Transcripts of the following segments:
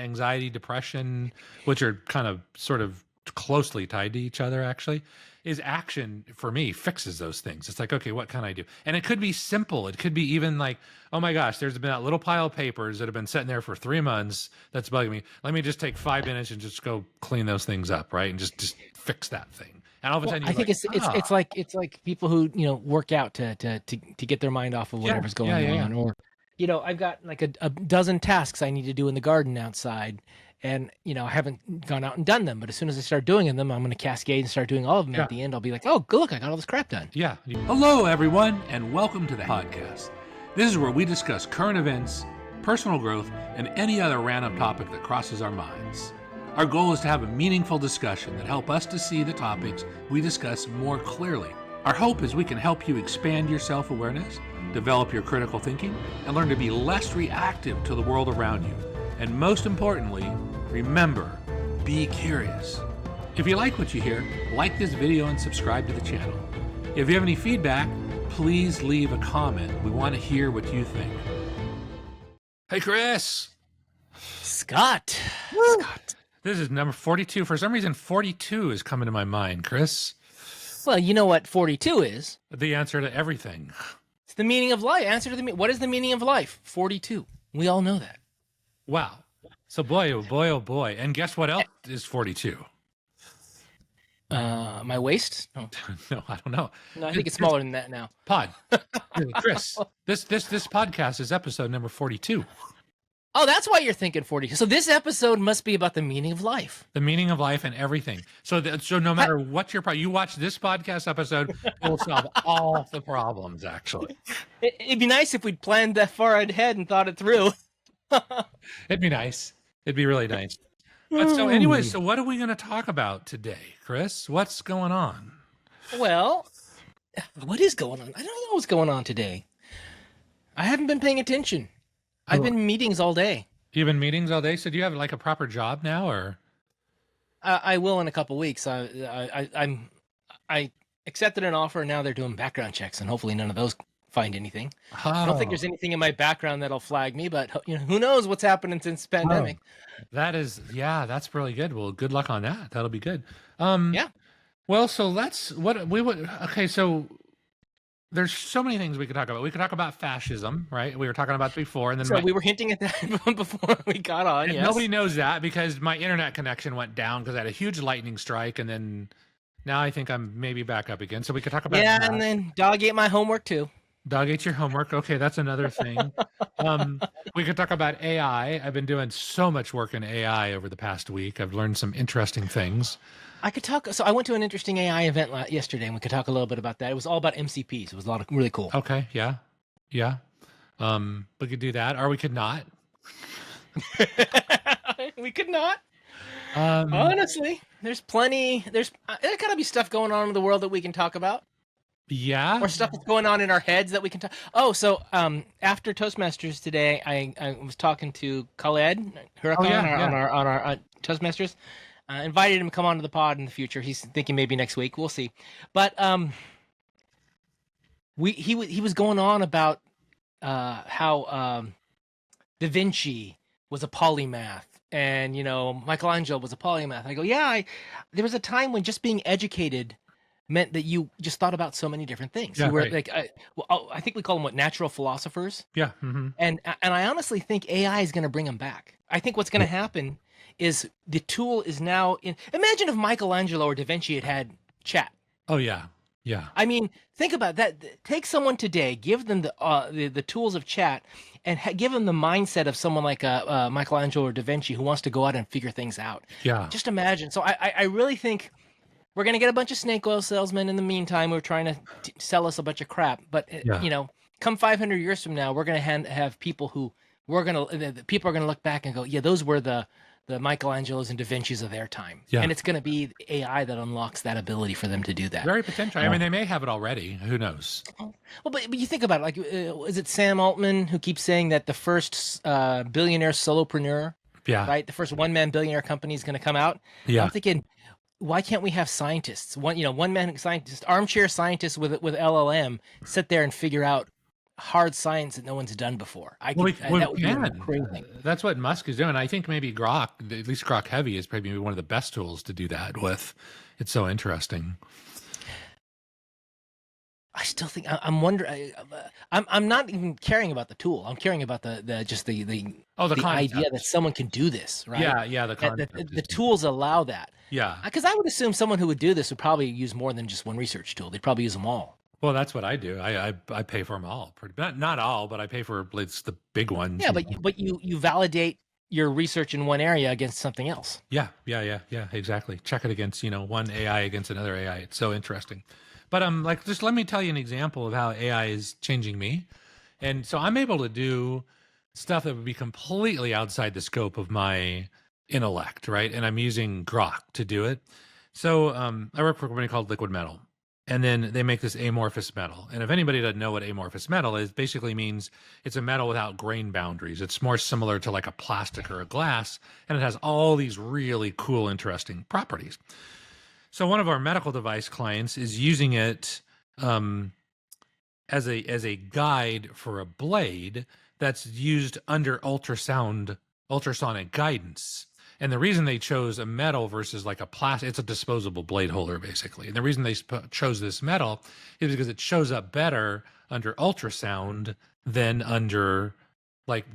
anxiety, depression, which are kind of sort of closely tied to each other, actually, is action for me fixes those things. It's like, okay, what can I do? And it could be simple. It could be even like, oh my gosh, there's been that little pile of papers that have been sitting there for 3 months that's bugging me. Let me just take 5 minutes and just go clean those things up, right? And just fix that thing. And all of a sudden, I think it's like people who work out to get their mind off of whatever's going on, or I've got like a dozen tasks I need to do in the garden outside, and I haven't gone out and done them. But as soon as I start doing them, I'm going to cascade and start doing all of them. At the end, I'll be like, oh, look, I got all this crap done. Yeah. Hello, everyone, and welcome to the podcast. This is where we discuss current events, personal growth, and any other random topic that crosses our minds. Our goal is to have a meaningful discussion that help us to see the topics we discuss more clearly. Our hope is we can help you expand your self-awareness, develop your critical thinking, and learn to be less reactive to the world around you. And most importantly, remember, be curious. If you like what you hear, like this video and subscribe to the channel. If you have any feedback, please leave a comment. We want to hear what you think. Hey, Chris. Scott. This is number 42. For some reason, 42 is coming to my mind, Chris. Well, you know what 42 is? The answer to everything. It's the meaning of life. What is the meaning of life? 42. We all know that. Wow. So boy, oh boy, oh boy. And guess what else is 42? My waist? No. No, I don't know. No, I think it's smaller than that now. Chris, this podcast is episode number 42. Oh, that's why you're thinking 40. So this episode must be about the meaning of life. The meaning of life and everything. So no matter what your problem, you watch this podcast episode, it will solve all the problems, actually. It'd be nice if we'd planned that far ahead and thought it through. It'd be nice. It'd be really nice. But so anyway, so what are we going to talk about today, Chris? What's going on? Well, what is going on? I don't know what's going on today. I haven't been paying attention. I've been in meetings all day. You've been meetings all day? So do you have like a proper job now, or? I will in a couple of weeks. I accepted an offer, and now they're doing background checks, and hopefully none of those find anything. Oh. I don't think there's anything in my background that'll flag me, but who knows what's happening since the pandemic. That's really good. Well, good luck on that. That'll be good. Yeah. Well, so so there's so many things we could talk about. We could talk about fascism, right? We were talking about it before, and then we were hinting at that before we got on. Yes. Nobody knows that because my internet connection went down because I had a huge lightning strike, and then now I think I'm maybe back up again. So we could talk about that. And then dog ate my homework too. Dog ate your homework. Okay, that's another thing. We could talk about AI. I've been doing so much work in AI over the past week. I've learned some interesting things. I could talk. So I went to an interesting AI event yesterday, and we could talk a little bit about that. It was all about MCPs. It was a lot of really cool. Okay. Yeah. We could do that, or we could not. We could not. Honestly, there's plenty. There's gotta be stuff going on in the world that we can talk about. Yeah. Or stuff that's going on in our heads that we can talk. Oh, so after Toastmasters today, I was talking to Khaled Huracan on our Toastmasters. Invited him to come onto the pod in the future. He's thinking maybe next week. We'll see. But he was going on about how Da Vinci was a polymath, and Michelangelo was a polymath. I go, there was a time when just being educated meant that you just thought about so many different things. Yeah, you were right. I think we call them natural philosophers. Yeah. Mm-hmm. And I honestly think AI is going to bring them back. I think what's going to happen is the tool is now in. Imagine if Michelangelo or Da Vinci had chat. Oh yeah. Yeah. I mean, think about that. Take someone today, give them the tools of chat, and give them the mindset of someone like Michelangelo or Da Vinci who wants to go out and figure things out. Yeah. Just imagine. So I really think we're going to get a bunch of snake oil salesmen in the meantime who are trying to sell us a bunch of crap. But, come 500 years from now, we're going to have people who people are going to look back and go, yeah, those were the Michelangelos and Da Vinci's of their time. Yeah. And it's going to be AI that unlocks that ability for them to do that. Very potential. I mean, they may have it already. Who knows? Well, but you think about it. Like, is it Sam Altman who keeps saying that the first billionaire solopreneur, right? The first one-man billionaire company is going to come out? Yeah. I'm thinking, why can't we have scientists? One man scientist, armchair scientists with LLM sit there and figure out hard science that no one's done before. Well, That would be can. crazy. That's what Musk is doing. I think maybe Grok, at least Grok Heavy, is probably one of the best tools to do that with. It's so interesting. I still think I'm wondering. I'm not even caring about the tool. I'm caring about the idea that someone can do this, right? Yeah. The tools allow that. Yeah. Because I would assume someone who would do this would probably use more than just one research tool. They'd probably use them all. Well, that's what I do. I pay for them all. Not all, but I pay for the big ones. Yeah, but you validate your research in one area against something else. Yeah, exactly. Check it against, one AI against another AI. It's so interesting. But just let me tell you an example of how AI is changing me. And so I'm able to do stuff that would be completely outside the scope of my intellect, right? And I'm using Grok to do it. So I work for a company called Liquid Metal. And then they make this amorphous metal. And if anybody doesn't know what amorphous metal is, basically means it's a metal without grain boundaries. It's more similar to like a plastic or a glass, and it has all these really cool, interesting properties. So one of our medical device clients is using it as a guide for a blade that's used under ultrasonic guidance. And the reason they chose a metal versus like a plastic, it's a disposable blade holder basically. And the reason they chose this metal is because it shows up better under ultrasound than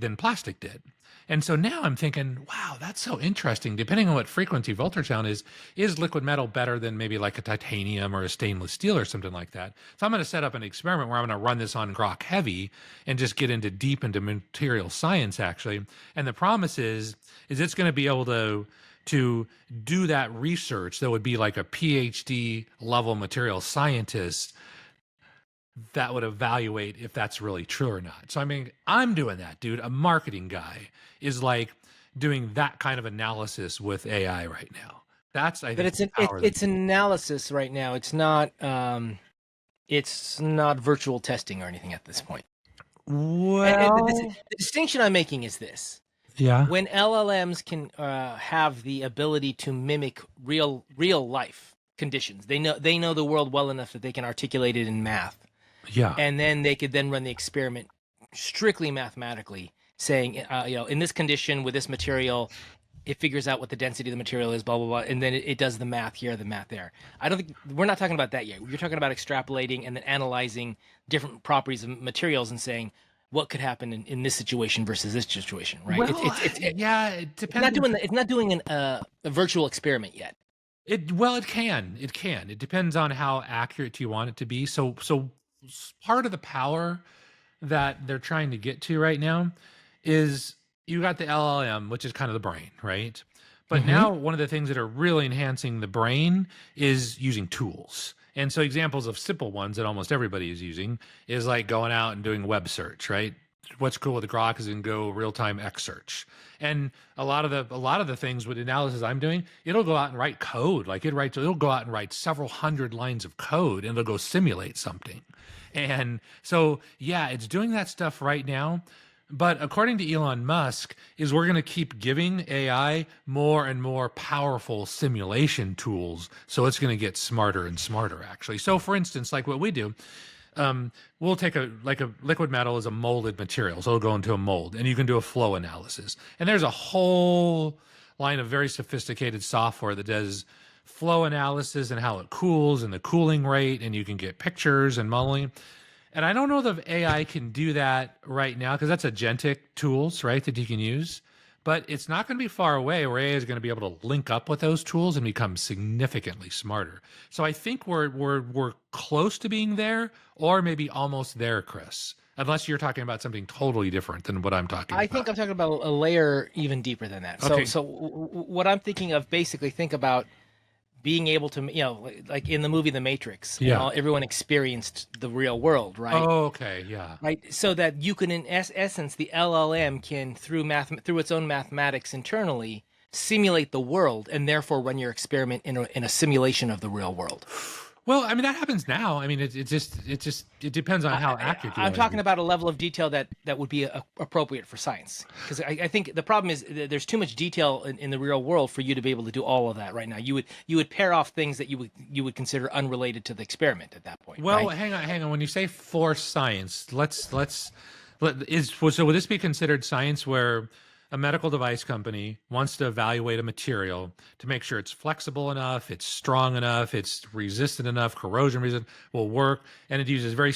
than plastic did. And so now I'm thinking, wow, that's so interesting. Depending on what frequency of ultrasound is liquid metal better than maybe like a titanium or a stainless steel or something like that? So I'm going to set up an experiment where I'm going to run this on Grok Heavy and just get deep into material science actually. And the promise is it's going to be able to do that research that would be like a PhD level material scientist that would evaluate if that's really true or not. So I mean, I'm doing that, dude. A marketing guy is like doing that kind of analysis with AI right now. That's I think. But it's analysis right now. It's not virtual testing or anything at this point. Well, the distinction I'm making is this. Yeah. When LLMs can have the ability to mimic real life conditions, they know the world well enough that they can articulate it in math. Yeah. And then they could then run the experiment strictly mathematically, saying, in this condition with this material, it figures out what the density of the material is, blah, blah, blah. And then it does the math here, the math there. I don't think we're not talking about that yet. You're talking about extrapolating and then analyzing different properties of materials and saying what could happen in this situation versus this situation, right? Well, it depends. It's not doing a virtual experiment yet. It can. It depends on how accurate you want it to be. So part of the power that they're trying to get to right now is you got the LLM, which is kind of the brain, right? But now one of the things that are really enhancing the brain is using tools. And so examples of simple ones that almost everybody is using is like going out and doing web search, right? What's cool with the Grok is in go real-time X search. And a lot of the things with analysis I'm doing, it'll go out and write code. Like it'll go out and write several hundred lines of code and it'll go simulate something. And so, yeah, it's doing that stuff right now. But according to Elon Musk, we're going to keep giving AI more and more powerful simulation tools. So it's going to get smarter and smarter, actually. So for instance, like what we do, we'll take a liquid metal is a molded material. So it'll go into a mold and you can do a flow analysis. And there's a whole line of very sophisticated software that does flow analysis and how it cools and the cooling rate, and you can get pictures and modeling. And I don't know if AI can do that right now because that's agentic tools, right, that you can use. But it's not going to be far away where AI is going to be able to link up with those tools and become significantly smarter. So I think we're close to being there, or maybe almost there, Chris. Unless you're talking about something totally different than what I'm talking about. I think I'm talking about a layer even deeper than that. Okay. So what I'm thinking of, basically, think about being able to, like in the movie The Matrix, everyone experienced the real world, right? Oh, okay, yeah. Right, so that you can, in essence, the LLM can, through its own mathematics internally, simulate the world and therefore run your experiment in a simulation of the real world. Well, I mean, that happens now. I mean, it depends on how accurate you I'm want to talking be. about a level of detail that would be appropriate for science, because I think the problem is there's too much detail in the real world for you to be able to do all of that right now. You would pair off things that you would consider unrelated to the experiment at that point, Well, right? hang on. When you say for science, so would this be considered science where a medical device company wants to evaluate a material to make sure it's flexible enough, it's strong enough, it's resistant enough, corrosion resistant, will work, and it uses very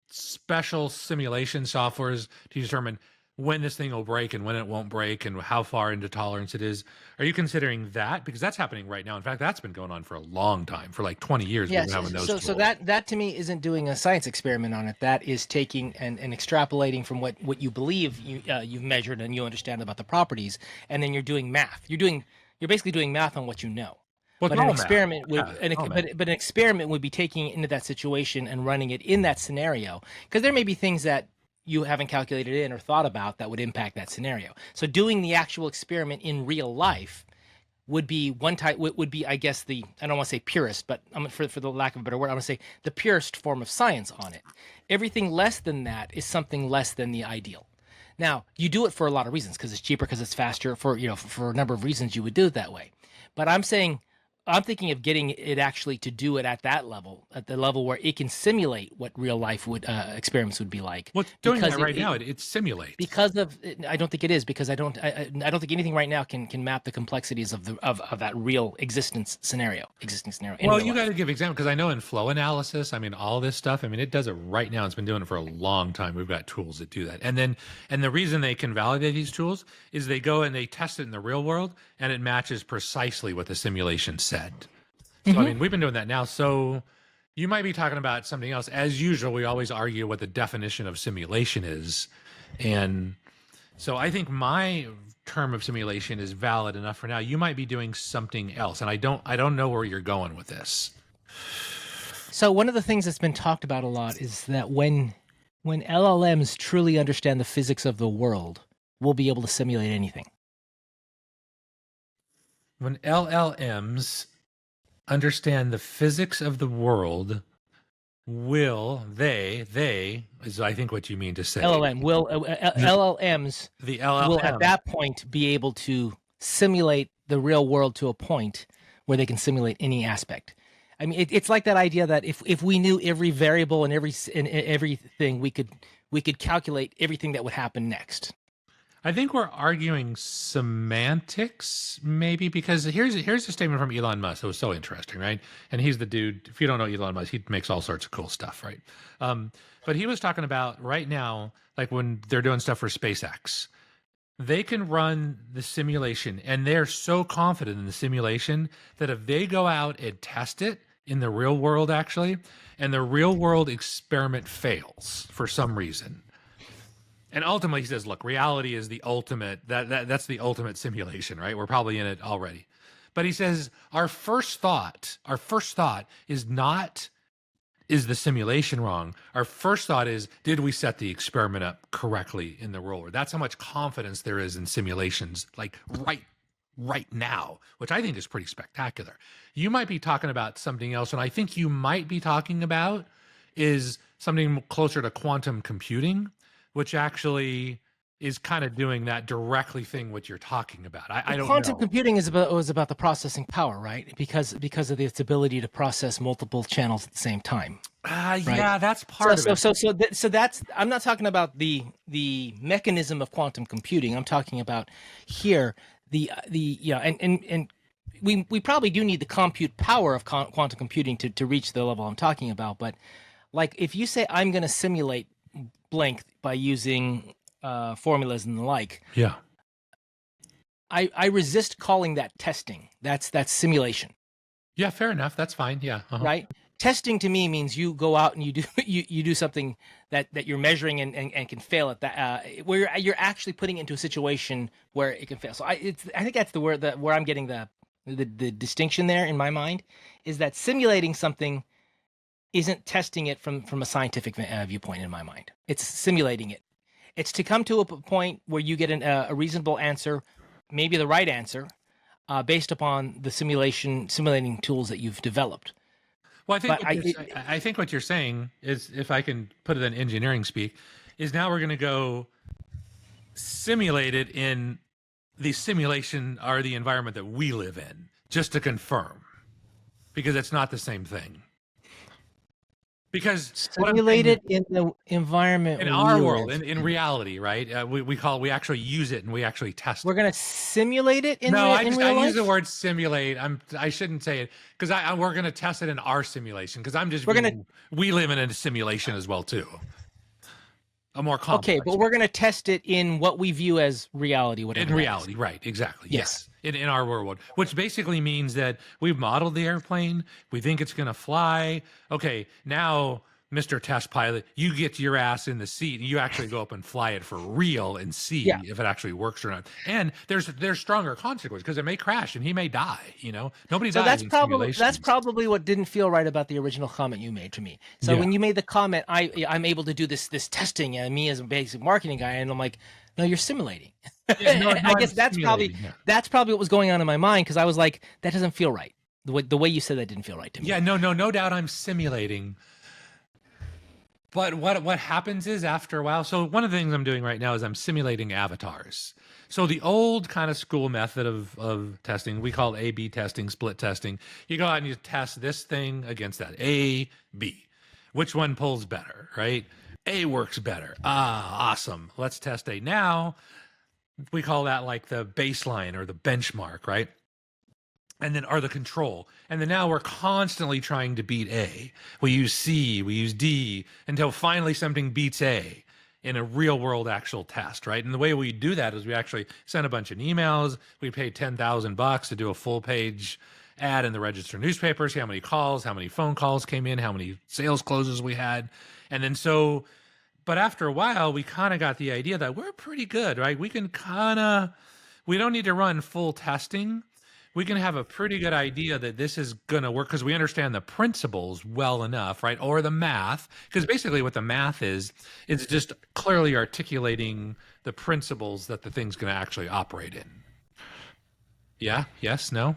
special simulation softwares to determine when this thing will break and when it won't break and how far into tolerance it is. Are you considering that? Because that's happening right now. In fact, that's been going on for a long time. For like 20 years, we've been Yes. having those So tools. that to me isn't doing a science experiment on it. That is taking and extrapolating from what you believe you've measured and you understand about the properties, and then you're doing math. You're basically doing math on what you know. Well, it's But an all math. experiment would Yeah, all math. but an experiment would be taking it into that situation and running it in that scenario, because there may be things that you haven't calculated in or thought about that would impact that scenario. So doing the actual experiment in real life would be one type, would be, I guess, the, I don't want to say purist, but for the lack of a better word, I want to say the purest form of science on it. Everything less than that is something less than the ideal. Now, you do it for a lot of reasons, because it's cheaper, because it's faster, for a number of reasons you would do it that way. But I'm thinking of getting it actually to do it at that level, at the level where it can simulate what real life would experiments would be like. Well, it's doing Because that right now. It simulates. because of I don't think it is, because I don't think anything right now can map the complexities of that real existing scenario in Well, real you got life. to give examples because I know in flow analysis, I mean, all this stuff, I mean, it does it right now. It's been doing it for a long time. We've got tools that do that. And the reason they can validate these tools is they go and they test it in the real world and it matches precisely what the simulation said. So, I mean, we've been doing that now. So you might be talking about something else. As usual, we always argue what the definition of simulation is. And so I think my term of simulation is valid enough for now. You might be doing something else. And I don't know where you're going with this. So one of the things that's been talked about a lot is that when LLMs truly understand the physics of the world, we'll be able to simulate anything. When LLMs understand the physics of the world, will they is I think what you mean to say. LLMs The will at LLM. that point be able to simulate the real world to a point where they can simulate any aspect. I mean, it's like that idea that if we knew every variable and everything, we could calculate everything that would happen next. I think we're arguing semantics, maybe, because here's a statement from Elon Musk that was so interesting, right? And he's the dude. If you don't know Elon Musk, he makes all sorts of cool stuff, right? But he was talking about right now, like when they're doing stuff for SpaceX, they can run the simulation, and they're so confident in the simulation that if they go out and test it in the real world, actually, and the real world experiment fails for some reason. And ultimately, he says, look, reality is the ultimate, that's the ultimate simulation, right? We're probably in it already. But he says, our first thought is not, is the simulation wrong? Our first thought is, did we set the experiment up correctly in the real world? That's how much confidence there is in simulations, like right now, which I think is pretty spectacular. You might be talking about something else, and I think you might be talking about is something closer to quantum computing, which actually is kind of doing that directly thing what you're talking about. I don't Quantum know. computing was about the processing power, right? Because of its ability to process multiple channels at the same time. Yeah, that's part of it. So that's, I'm not talking about the mechanism of quantum computing. I'm talking about here and we probably do need the compute power of quantum computing to reach the level I'm talking about. But like, if you say I'm going to simulate blank by using formulas and the like, Yeah. I resist calling that testing. That's simulation. Yeah, fair enough. That's fine. Yeah. Right? Testing to me means you go out and you do you do something that you're measuring and can fail at that, where you're actually putting it into a situation where it can fail. So I think that's the word where I'm getting the distinction there in my mind, is that simulating something isn't testing it from a scientific viewpoint in my mind. It's simulating it. It's to come to a point where you get a reasonable answer, maybe the right answer, based upon the simulating tools that you've developed. Well, But I think what you're saying is, if I can put it in engineering speak, is now we're going to go simulate it in the simulation or the environment that we live in, just to confirm, because it's not the same thing. Because simulated in the environment in our world, in reality, right? We actually use it and we actually test. We're gonna simulate it in no, real life? use the word simulate. I shouldn't say it because we're gonna test it in our simulation because we live in a simulation as well too. A more complex. Okay, but we're gonna test it in what we view as reality, whatever. In reality, right? Exactly. Yes. In our world, which basically means that we've modeled the airplane. We think it's gonna fly. Okay, now, Mr. Test Pilot, you get your ass in the seat and you actually go up and fly it for real and see if it actually works or not. And there's stronger consequences because it may crash and he may die. Nobody dies. That's probably what didn't feel right about the original comment you made to me. So when you made the comment, I'm able to do this testing, and me as a basic marketing guy, and I'm like, no, you're simulating. I guess that's probably what was going on in my mind, because I was like, that doesn't feel right. The way you said that didn't feel right to me. Yeah, no doubt I'm simulating. But what happens is, after a while, so one of the things I'm doing right now is I'm simulating avatars. So the old kind of school method of testing, we call it A/B testing, split testing. You go out and you test this thing against that, A, B. Which one pulls better, right? A works better. Awesome. Let's test A. Now, we call that like the baseline or the benchmark, right? And then the control. And then now we're constantly trying to beat A. We use C, we use D, until finally something beats A in a real world actual test, right? And the way we do that is we actually send a bunch of emails. We pay $10,000 to do a full page ad in the registered newspapers, see how many calls, how many phone calls came in, how many sales closes we had. And then but after a while, we kind of got the idea that we're pretty good, right? We don't need to run full testing. We can have a pretty good idea that this is going to work because we understand the principles well enough, right? Or the math, because basically what the math is, it's just clearly articulating the principles that the thing's going to actually operate in. Yeah? Yes? No?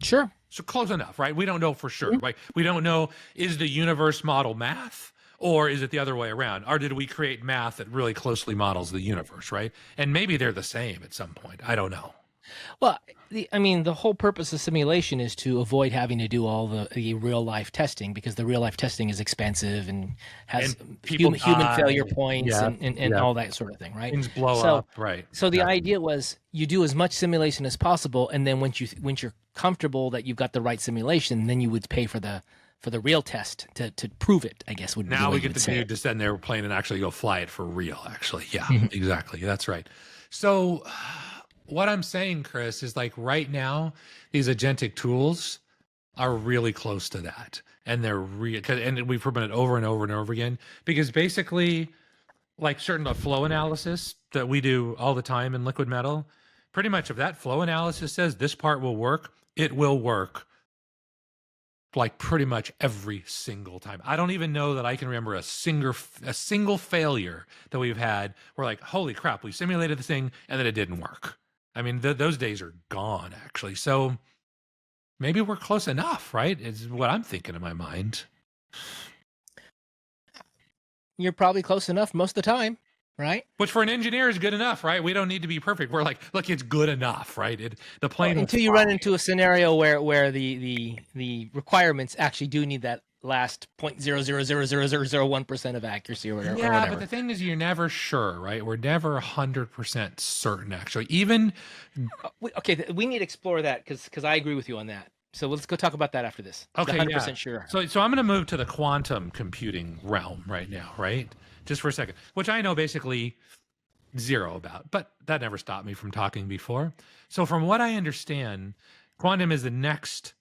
Sure. So close enough, right? We don't know for sure, right? We don't know, is the universe model math? Or is it the other way around? Or did we create math that really closely models the universe, right? And maybe they're the same at some point. I don't know. Well, the whole purpose of simulation is to avoid having to do all the real life testing, because the real life testing is expensive and has human failure points and all that sort of thing, right? Things blow up, right? So the idea was you do as much simulation as possible, and then once you're comfortable that you've got the right simulation, then you would pay for the real test to prove it, I guess. Now we get the dude to send their airplane and actually go fly it for real, actually. Yeah, exactly. That's right. So what I'm saying, Chris, is like right now, these agentic tools are really close to that. And they're real, and we've proven it over and over and over again, because basically, like certain flow analysis that we do all the time in liquid metal, pretty much if that flow analysis says this part will work, it will work like pretty much every single time. I don't even know that I can remember a single failure that we've had where like, holy crap, we simulated the thing and then it didn't work. I mean, those days are gone, actually. So maybe we're close enough, right? Is what I'm thinking in my mind. You're probably close enough most of the time, right? Which for an engineer is good enough, right? We don't need to be perfect. We're like, look, it's good enough, right? The plane until you run into a scenario where the requirements actually do need that last 0.0000001% of accuracy or whatever. Yeah, but the thing is, you're never sure, right? We're never 100% certain, actually. Even okay, we need to explore that because I agree with you on that. So let's go talk about that after this. Okay, 100% sure. So I'm going to move to the quantum computing realm right now, right? Just for a second, which I know basically zero about, but that never stopped me from talking before. So from what I understand, quantum is the next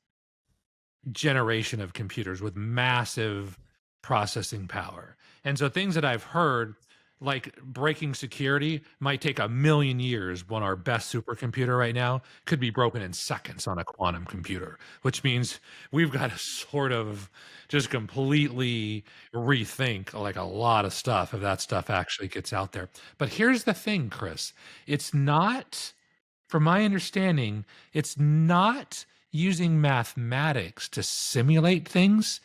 generation of computers with massive processing power. And so things that I've heard, like breaking security, might take 1,000,000 years, when our best supercomputer right now could be broken in seconds on a quantum computer, which means we've got to sort of just completely rethink like a lot of stuff if that stuff actually gets out there. But here's the thing, Chris, it's not, from my understanding, it's not using mathematics to simulate things,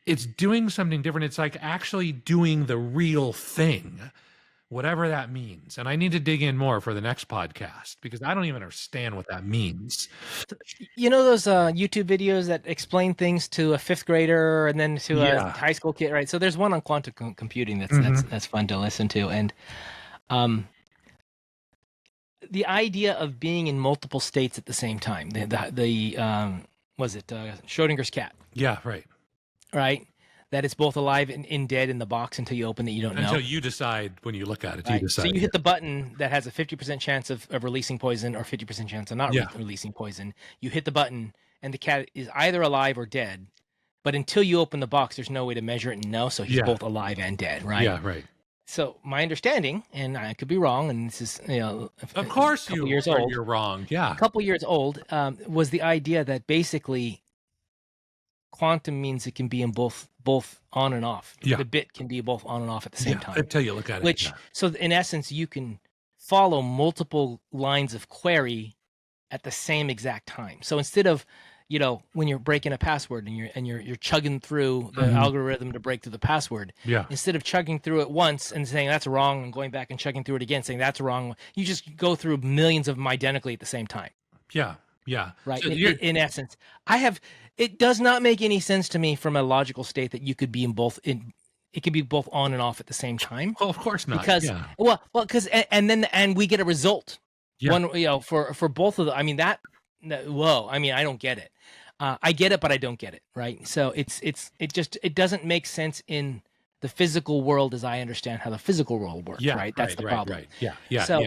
it's doing something different. It's like actually doing the real thing, whatever that means. And I need to dig in more for the next podcast because I don't even understand what that means. You know those YouTube videos that explain things to a fifth grader and then to a high school kid, right? So there's one on quantum computing that's fun to listen to, and the idea of being in multiple states at the same time. Was it Schrodinger's cat? Yeah, right. Right. That it's both alive and dead in the box until you open it. You don't know. Until you decide when you look at it. Right. You decide. So you hit the button that has a 50% chance of releasing poison or 50% chance of not releasing poison. You hit the button and the cat is either alive or dead. But until you open the box, there's no way to measure it and know. So he's both alive and dead, right? Yeah, right. So my understanding, and I could be wrong, and this is, of course you're wrong. Yeah. A couple years old, was the idea that basically quantum means it can be in both on and off. Yeah. The bit can be both on and off at the same time. Until you look at it. So in essence, you can follow multiple lines of query at the same exact time. So instead of, when you're breaking a password and you're chugging through the algorithm to break through the password, instead of chugging through it once and saying that's wrong and going back and chugging through it again saying that's wrong, you just go through millions of them identically at the same time. Yeah. Yeah. Right. So in essence, it does not make any sense to me from a logical state that you could be it could be both on and off at the same time. Well, of course not. Because and we get a result. Yeah. One, for both of them. I mean, I don't get it. I get it, but I don't get it. Right. So it doesn't make sense in the physical world as I understand how the physical world works. Yeah, right. That's the problem. Right. Yeah. So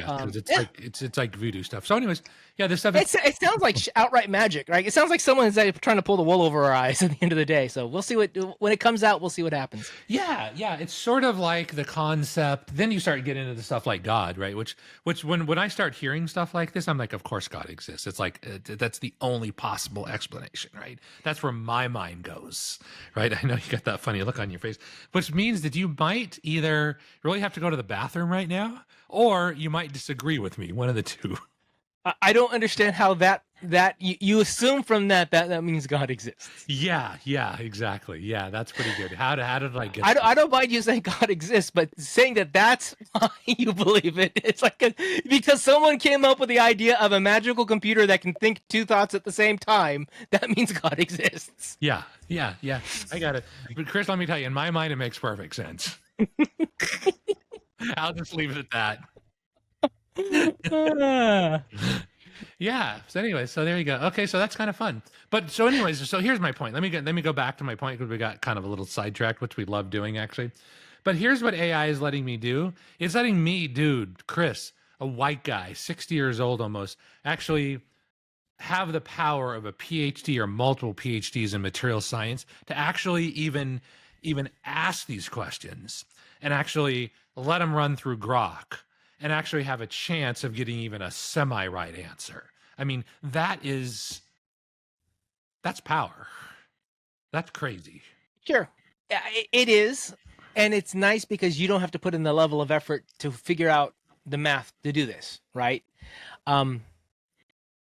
it's like voodoo stuff. So anyways, this stuff. It sounds like outright magic, right? It sounds like someone's trying to pull the wool over our eyes at the end of the day. So we'll see when it comes out. We'll see what happens. Yeah. It's sort of like the concept. Then you start getting into the stuff like God, right? Which when I start hearing stuff like this, I'm like, of course God exists. It's like that's the only possible explanation, right? That's where my mind goes, right? I know you got that funny look on your face, which means that you might either really have to go to the bathroom right now, or you might disagree with me. One of the two. I don't understand how that you assume from that means God exists. Yeah, exactly. Yeah, that's pretty good. How did I get? I don't mind you saying God exists, but saying that's why you believe it. It's like because someone came up with the idea of a magical computer that can think two thoughts at the same time. That means God exists. Yeah. I got it. But Chris, let me tell you, in my mind, it makes perfect sense. I'll just leave it at that. Yeah. So anyway, so there you go. Okay, so that's kind of fun. But so anyways, so here's my point. Let me go back to my point because we got kind of a little sidetracked, which we love doing actually. But here's what AI is letting me do. It's letting me, Chris, a white guy, 60 years old almost, actually have the power of a PhD or multiple PhDs in material science to actually even ask these questions and actually let them run through Grok and actually have a chance of getting even a semi-right answer. I mean, that's power. That's crazy. Sure. It is. And it's nice because you don't have to put in the level of effort to figure out the math to do this, right? I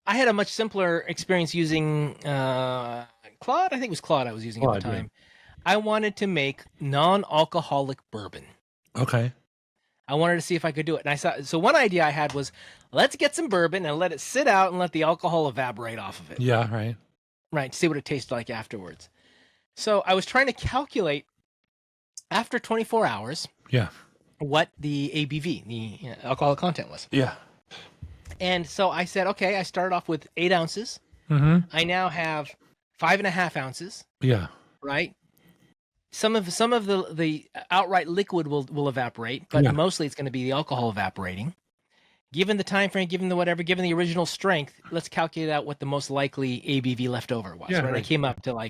had a much simpler experience using Claude. I think it was Claude I was using at the time. Yeah. I wanted to make non-alcoholic bourbon. Okay. I wanted to see if I could do it. And so one idea I had was, let's get some bourbon and let it sit out and let the alcohol evaporate off of it. Yeah, right. Right, to see what it tasted like afterwards. So I was trying to calculate, after 24 hours, what the ABV, the alcohol content was. Yeah. And so I said, okay, I started off with 8 ounces. Mm-hmm. I now have 5.5 ounces. Yeah. Right? Some of the outright liquid will evaporate, but mostly it's going to be the alcohol evaporating. Given the time frame, given the original strength, let's calculate out what the most likely ABV left over was. Yeah, right? I came up to I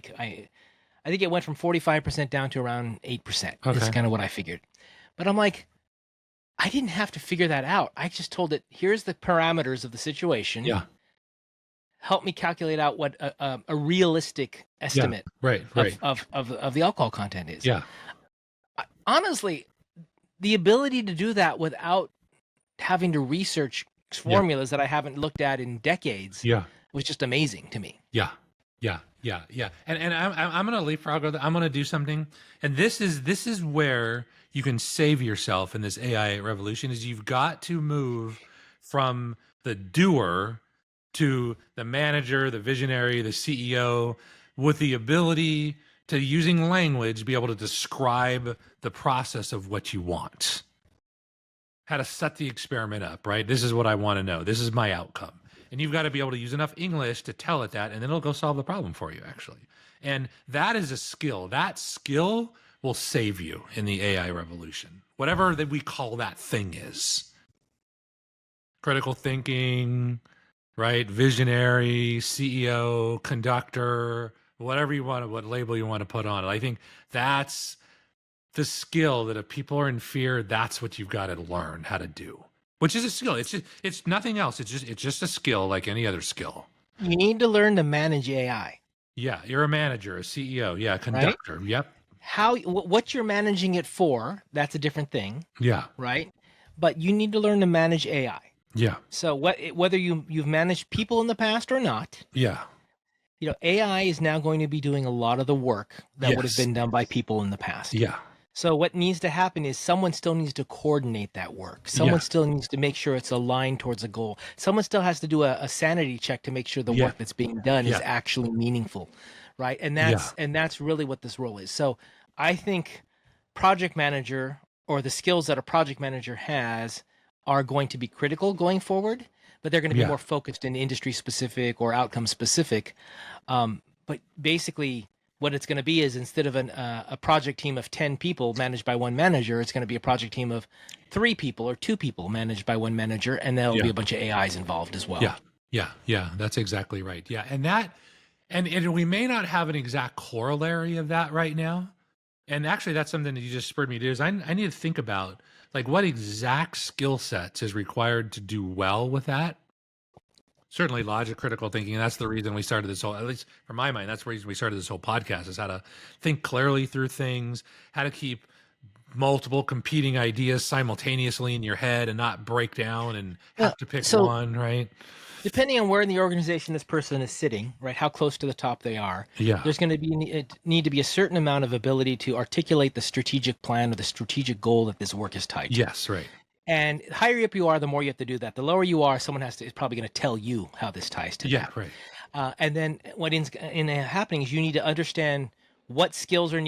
think it went from 45% down to around 8%. Okay. This is kind of what I figured. But I'm like, I didn't have to figure that out. I just told it, here's the parameters of the situation. Yeah. Help me calculate out what a realistic estimate of the alcohol content is. Yeah. Honestly, the ability to do that without having to research formulas that I haven't looked at in decades. Yeah. was just amazing to me. Yeah. Yeah. And I'm going to leapfrog. I'm going to do something. And this is where you can save yourself in this AI revolution. Is you've got to move from the doer to the manager, the visionary, the CEO, with the ability to, using language, be able to describe the process of what you want. How to set the experiment up, right? This is what I want to know. This is my outcome. And you've got to be able to use enough English to tell it that, and then it'll go solve the problem for you, actually. And that is a skill. That skill will save you in the AI revolution, whatever that we call that thing is. Critical thinking, right? Visionary, CEO, conductor, whatever you want, what label you want to put on it. I think that's the skill that if people are in fear, that's what you've got to learn how to do. Which is a skill. It's nothing else. It's just a skill like any other skill. You need to learn to manage AI. Yeah, you're a manager, a CEO, yeah, a conductor. Right? Yep. What you're managing it for, that's a different thing. Yeah. Right? But you need to learn to manage AI. Yeah. So whether you've managed people in the past or not. Yeah. AI is now going to be doing a lot of the work that would have been done by people in the past. Yeah. So what needs to happen is someone still needs to coordinate that work. Someone still needs to make sure it's aligned towards a goal. Someone still has to do a sanity check to make sure the work that's being done is actually meaningful, right? And that's really what this role is. So I think project manager, or the skills that a project manager has, are going to be critical going forward, but they're going to be more focused in industry specific or outcome specific. But basically, what it's going to be is, instead of a project team of 10 people managed by one manager, it's going to be a project team of 3 people or 2 people managed by one manager, and there'll be a bunch of AIs involved as well. Yeah, that's exactly right. Yeah, and we may not have an exact corollary of that right now. And actually, that's something that you just spurred me to do. Is I need to think about, like, what exact skill sets is required to do well with that. Certainly logic, critical thinking. And that's the reason we started this whole, at least for my mind, that's the reason we started this whole podcast, is how to think clearly through things, how to keep multiple competing ideas simultaneously in your head and not break down and have to pick one, right? Depending on where in the organization this person is sitting, right, how close to the top they are, there's going to need to be a certain amount of ability to articulate the strategic plan or the strategic goal that this work is tied to. Yes, right. And the higher up you are, the more you have to do that. The lower you are, someone is probably going to tell you how this ties to that. Yeah, right. And then what ends happening is you need to understand what skills are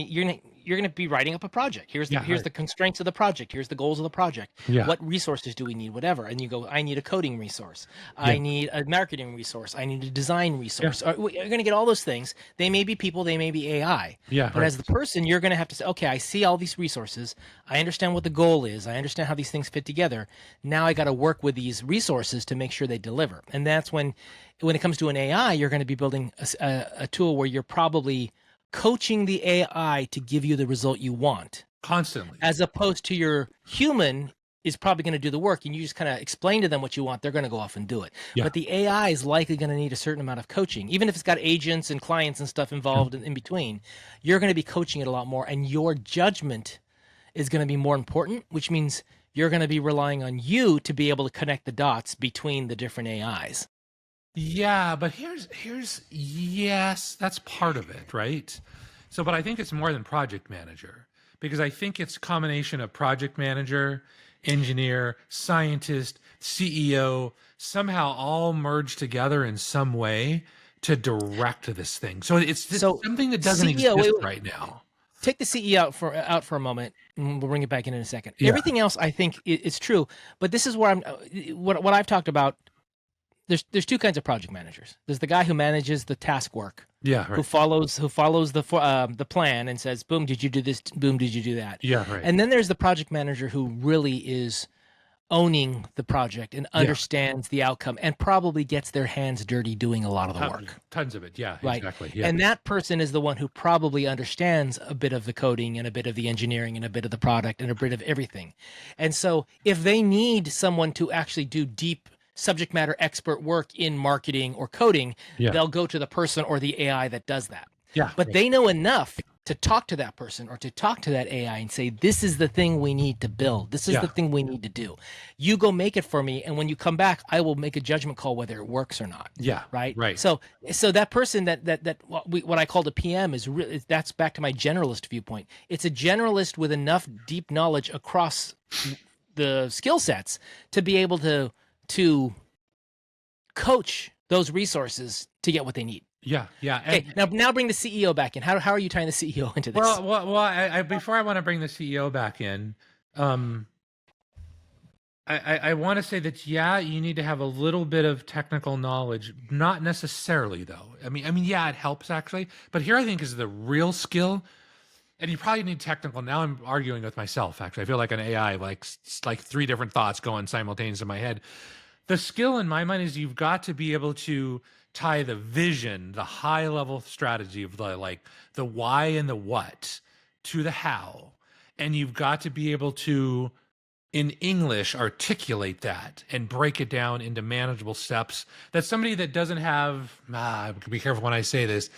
you're going to be writing up a project. Here's the constraints of the project. Here's the goals of the project. Yeah. What resources do we need? Whatever. And you go, I need a coding resource. Yeah. I need a marketing resource. I need a design resource. Yeah. You're going to get all those things. They may be people. They may be AI. Yeah. But as the person, you're going to have to say, okay, I see all these resources. I understand what the goal is. I understand how these things fit together. Now I got to work with these resources to make sure they deliver. And that's when it comes to an AI, you're going to be building a tool where you're probably coaching the AI to give you the result you want constantly, as opposed to your human is probably going to do the work, and you just kind of explain to them what you want. They're going to go off and do it. Yeah. But the AI is likely going to need a certain amount of coaching, even if it's got agents and clients and stuff involved in between. You're going to be coaching it a lot more, and your judgment is going to be more important, which means you're going to be relying on you to be able to connect the dots between the different AIs. Yeah, but here's yes, that's part of it, right? So, but I think it's more than project manager, because I think it's a combination of project manager, engineer, scientist, CEO, somehow all merged together in some way to direct this thing. So it's something that doesn't exist right now. Take the CEO out for a moment, and we'll bring it back in a second. Yeah. Everything else I think is true, but this is where what I've talked about. There's 2 kinds of project managers. There's the guy who manages the task work, right. who follows the plan and says, boom, did you do this? Boom, did you do that? Yeah, right. And then there's the project manager who really is owning the project and understands the outcome and probably gets their hands dirty doing a lot of the work. Tons of it, yeah, right. Exactly. Yeah. And that person is the one who probably understands a bit of the coding and a bit of the engineering and a bit of the product and a bit of everything. And so if they need someone to actually do deep subject matter expert work in marketing or coding, they'll go to the person or the AI that does that. Yeah, but they know enough to talk to that person or to talk to that AI and say, this is the thing we need to build. This is the thing we need to do. You go make it for me. And when you come back, I will make a judgment call whether it works or not. Yeah. Right. Right. So that person that what I called a PM is really, that's back to my generalist viewpoint. It's a generalist with enough deep knowledge across the skill sets to be able to coach those resources to get what they need. Yeah, yeah. Okay, now bring the CEO back in. How are you tying the CEO into this? Well, I before I want to bring the CEO back in, I want to say that you need to have a little bit of technical knowledge, not necessarily though. I mean, yeah, it helps actually, but here I think is the real skill, and you probably need technical. Now I'm arguing with myself. Actually, I feel like an AI, like 3 different thoughts going simultaneously in my head. The skill in my mind is you've got to be able to tie the vision, the high level strategy of the why and the what to the how. And you've got to be able to, in English, articulate that and break it down into manageable steps that somebody that doesn't have, be careful when I say this,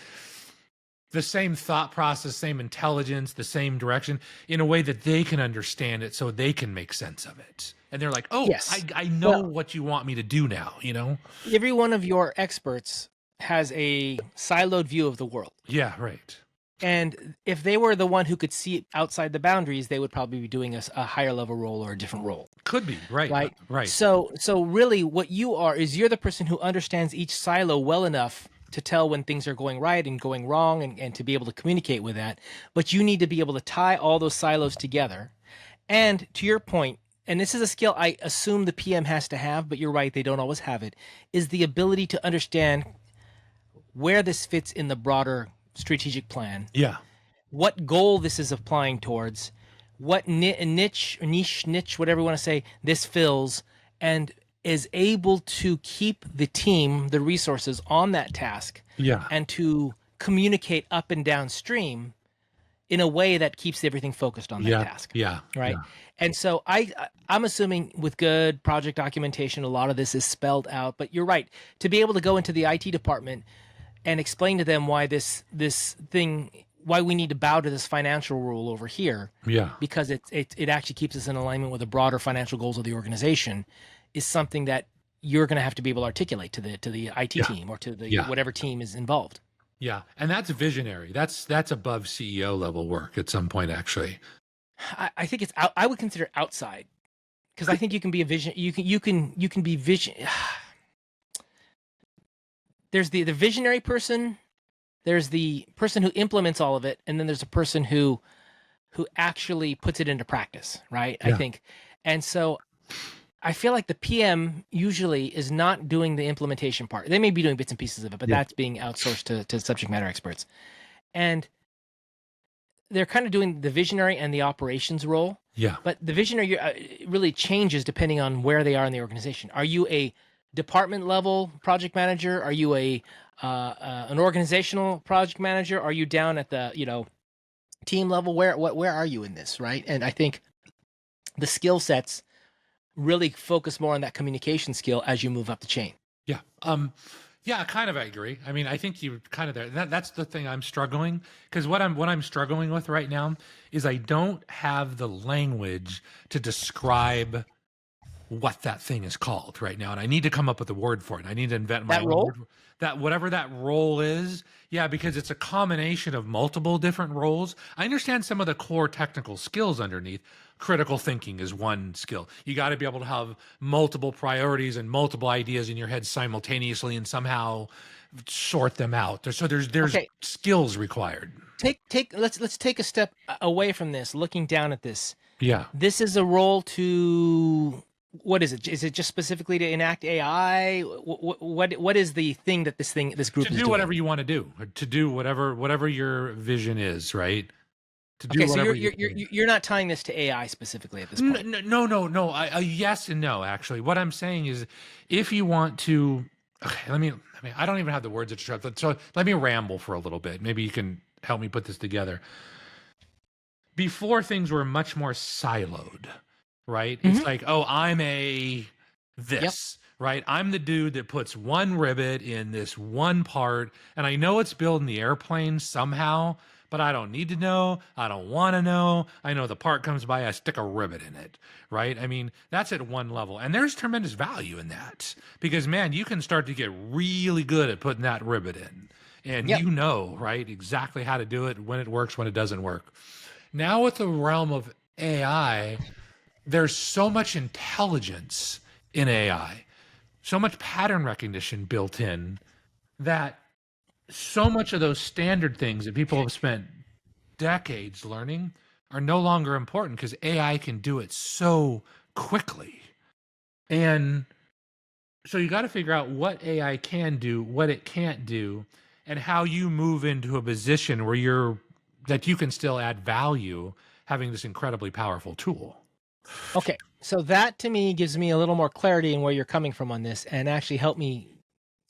the same thought process, same intelligence, the same direction, in a way that they can understand it so they can make sense of it. And they're like, oh, yes. I know what you want me to do now, you know? Every one of your experts has a siloed view of the world. Yeah, right. And if they were the one who could see outside the boundaries, they would probably be doing a higher level role or a different role. Could be, right. Right. So really what you are is you're the person who understands each silo well enough to tell when things are going right and going wrong and to be able to communicate with that. But you need to be able to tie all those silos together. And to your point, and this is a skill I assume the PM has to have, but you're right, they don't always have it, is the ability to understand where this fits in the broader strategic plan. Yeah. What goal this is applying towards, what niche, whatever you want to say, this fills, and is able to keep the team, the resources on that task. Yeah. And to communicate up and downstream in a way that keeps everything focused on that task. Yeah. Right. Yeah. And so I'm assuming with good project documentation, a lot of this is spelled out, but you're right. To be able to go into the IT department and explain to them why why we need to bow to this financial rule over here. Yeah. Because it actually keeps us in alignment with the broader financial goals of the organization is something that you're going to have to be able to articulate to the IT team or to the whatever team is involved. Yeah. And that's visionary. That's above CEO level work at some point, actually. I think it's out. I would consider outside, because I think you can be a vision. You can be vision. There's the visionary person. There's the person who implements all of it, and then there's a person who actually puts it into practice, right? Yeah. I think, and so I feel like the PM usually is not doing the implementation part. They may be doing bits and pieces of it, but that's being outsourced to subject matter experts, and they're kind of doing the visionary and the operations role. Yeah. But the visionary really changes depending on where they are in the organization. Are you a department level project manager? Are you an organizational project manager? Are you down at the team level? Where are you in this, right? And I think the skill sets really focus more on that communication skill as you move up the chain. Yeah. Yeah, kind of. I agree. I mean, I think you kind of there. That's the thing I'm struggling, because what I'm struggling with right now is I don't have the language to describe what that thing is called right now, and I need to come up with a word for it. I need to invent my own word. That whatever that role is. Yeah, because it's a combination of multiple different roles. I understand some of the core technical skills underneath. Critical thinking is one skill. You got to be able to have multiple priorities and multiple ideas in your head simultaneously and somehow sort them out. So there's skills required. Let's take a step away from this, looking down at this. Yeah. This is a role to, what is it? Is it just specifically to enact AI? What is the thing that this group is doing? To do whatever you want to do, to do whatever your vision is, right? Okay, so you're not tying this to AI specifically at this point. No. Yes and no. Actually, what I'm saying is, if you want to, okay, I don't even have the words to describe. So let me ramble for a little bit. Maybe you can help me put this together. Before, things were much more siloed, right? Mm-hmm. It's like, oh, I'm right? I'm the dude that puts one rivet in this one part, and I know it's building the airplane somehow, but I don't need to know. I don't want to know. I know the part comes by, I stick a rivet in it, right? I mean, that's at one level. And there's tremendous value in that because, man, you can start to get really good at putting that rivet in. And Yep. you know, right, exactly how to do it, when it works, when it doesn't work. Now with the realm of AI, there's so much intelligence in AI, so much pattern recognition built in that so much of those standard things that people have spent decades learning are no longer important because AI can do it so quickly. And so you got to figure out what AI can do, what it can't do, and how you move into a position where that you can still add value having this incredibly powerful tool. Okay, so that to me gives me a little more clarity in where you're coming from on this and actually help me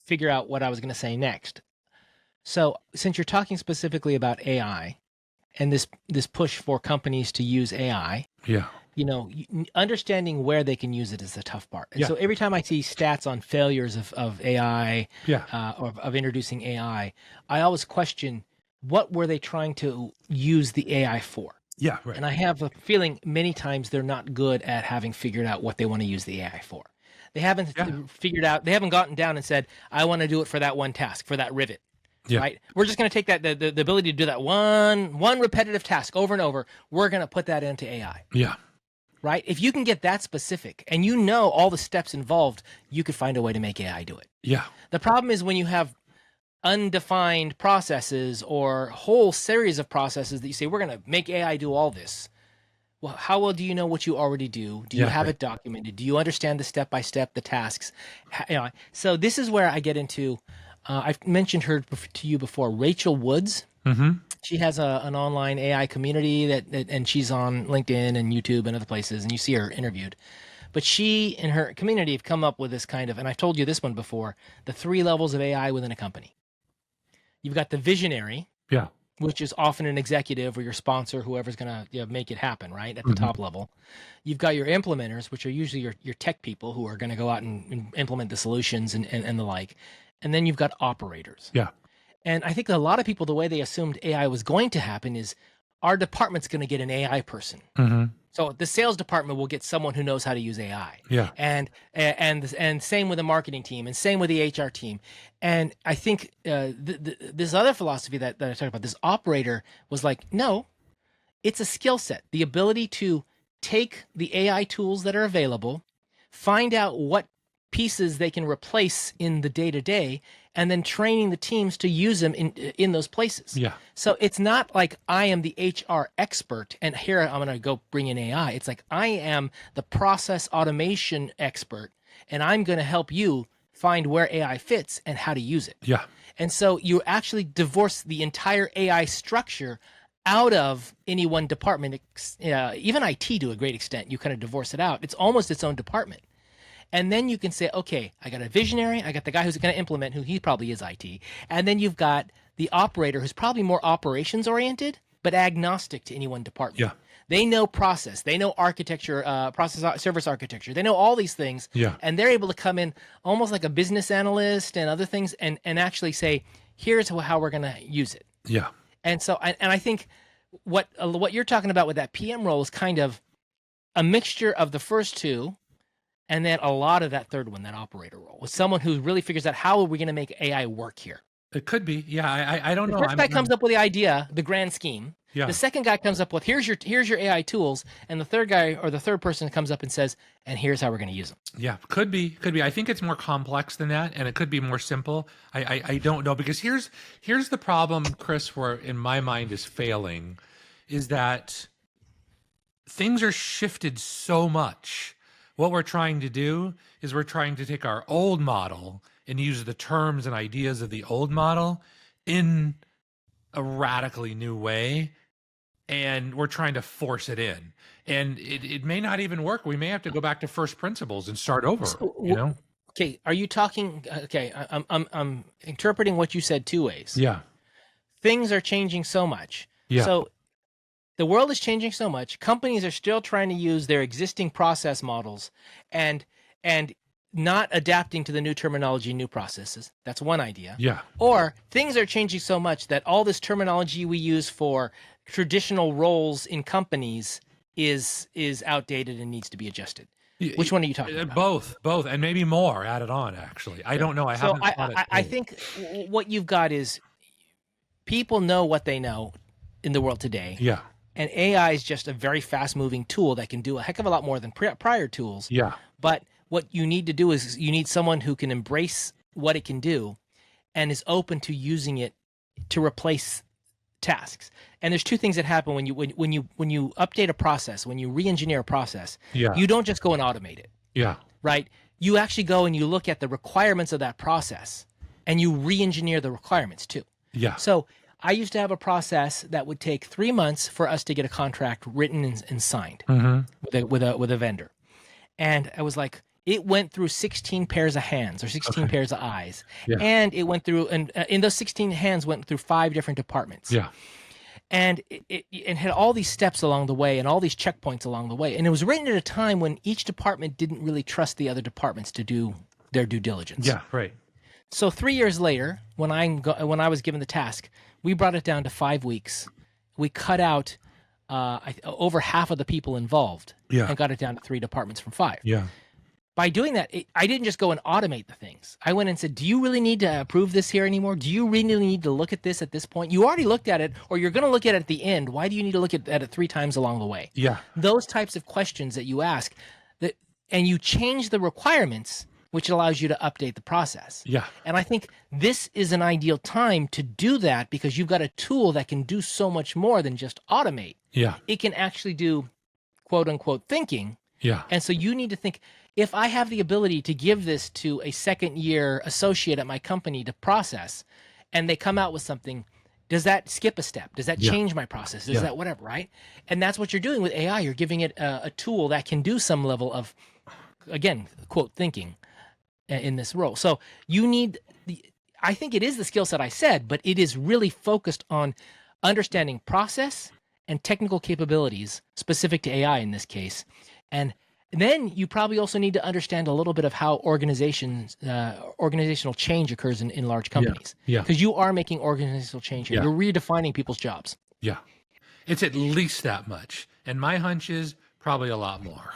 figure out what I was going to say next. So, since you're talking specifically about AI and this push for companies to use AI, Yeah. Understanding where they can use it is the tough part. And Yeah. so every time I see stats on failures of AI, Yeah. or of introducing AI, I always question what were they trying to use the AI for? Yeah. Right. And I have a feeling many times they're not good at having figured out what they want to use the AI for. They haven't figured out, they haven't gotten down and said, I want to do it for that one task, for that rivet. Yeah. Right? We're just going to take that the ability to do that one repetitive task over and over. We're going to put that into AI. Yeah. Right? If you can get that specific and you know all the steps involved, you could find a way to make AI do it. Yeah. The problem is when you have undefined processes or whole series of processes that you say, we're going to make AI do all this. Well, how well do you know what you already do? Do you have it documented? Do you understand the step-by-step, the tasks? So this is where I get into, I've mentioned her to you before, Rachel Woods. Mm-hmm. She has an online AI community and she's on LinkedIn and YouTube and other places, and you see her interviewed. But she and her community have come up with this kind of, and I've told you this one before, the 3 levels of AI within a company. You've got the visionary, which is often an executive or your sponsor, whoever's going to make it happen, right, at the top level. You've got your implementers, which are usually your tech people who are going to go out and implement the solutions and the like. And then you've got operators. Yeah. And I think a lot of people, the way they assumed AI was going to happen is our department's going to get an AI person. Mm-hmm. So the sales department will get someone who knows how to use AI. Yeah. And same with the marketing team and same with the HR team. And I think this other philosophy that I talked about, this operator was like, no, it's a skill set. The ability to take the AI tools that are available, find out what pieces they can replace in the day-to-day, and then training the teams to use them in those places. Yeah. So it's not like I am the HR expert and here I'm going to go bring in AI. It's like I am the process automation expert and I'm going to help you find where AI fits and how to use it. Yeah. And so you actually divorce the entire AI structure out of any one department. Even IT to a great extent, you kind of divorce it out. It's almost its own department. And then you can say, okay, I got a visionary, I got the guy who's going to implement, who he probably is IT. And then you've got the operator who's probably more operations oriented, but agnostic to any one department. Yeah. They know process, they know architecture, process service architecture. They know all these things. Yeah. And they're able to come in almost like a business analyst and other things and actually say, here's how we're going to use it. Yeah. And so, and I think what you're talking about with that PM role is kind of a mixture of the first two, and then a lot of that third one, that operator role, with someone who really figures out how are we going to make AI work here. It could be. Yeah. I don't know. The first guy comes up with the idea, the grand scheme. Yeah. The second guy comes up with here's your AI tools, and the third guy or the third person comes up and says, and here's how we're going to use them. Yeah, could be. I think it's more complex than that, and it could be more simple. I don't know, because here's the problem, Chris, where in my mind is failing, is that things are shifted so much. What we're trying to do is we're trying to take our old model and use the terms and ideas of the old model in a radically new way, and we're trying to force it in. And it may not even work. We may have to go back to first principles and start over, Okay, are you talking, okay, I'm interpreting what you said 2 ways. Yeah. Things are changing so much. Yeah. So the world is changing so much. Companies are still trying to use their existing process models, and not adapting to the new terminology, new processes. That's one idea. Yeah. Or things are changing so much that all this terminology we use for traditional roles in companies is outdated and needs to be adjusted. Which one are you talking about? Both, and maybe more added on. Actually, I don't know. I haven't thought it. I think what you've got is people know what they know in the world today. Yeah. And AI is just a very fast-moving tool that can do a heck of a lot more than prior tools. Yeah. But what you need to do is you need someone who can embrace what it can do and is open to using it to replace tasks. And there's two things that happen when you update a process, when you re-engineer a process. Yeah. You don't just go and automate it. Yeah. Right? You actually go and you look at the requirements of that process and you re-engineer the requirements too. Yeah. So I used to have a process that would take 3 months for us to get a contract written and signed with a vendor. And I was like, it went through 16 pairs of hands or 16 pairs of eyes. Yeah. And it went through, and in those 16 hands went through 5 different departments. Yeah. And it had all these steps along the way and all these checkpoints along the way. And it was written at a time when each department didn't really trust the other departments to do their due diligence. Yeah, right. So 3 years later, when I was given the task, we brought it down to 5 weeks. We cut out over half of the people involved and got it down to 3 departments from 5. Yeah. By doing that, I didn't just go and automate the things. I went and said, do you really need to approve this here anymore? Do you really need to look at this at this point? You already looked at it, or you're going to look at it at the end. Why do you need to look at it 3 times along the way? Yeah. Those types of questions that you ask, and you change the requirements, which allows you to update the process. Yeah. And I think this is an ideal time to do that because you've got a tool that can do so much more than just automate. Yeah. It can actually do quote unquote thinking. Yeah. And so you need to think, if I have the ability to give this to a second year associate at my company to process, and they come out with something, does that skip a step? Does that change my process? Does that whatever, right? And that's what you're doing with AI. You're giving it a tool that can do some level of, again, quote, thinking in this role. So you need I think it is the skill set I said, but it is really focused on understanding process and technical capabilities specific to AI in this case. And then you probably also need to understand a little bit of how organizational change occurs in large companies. Yeah. Because you are making organizational change here. You're redefining people's jobs. Yeah. It's at least that much. And my hunch is probably a lot more.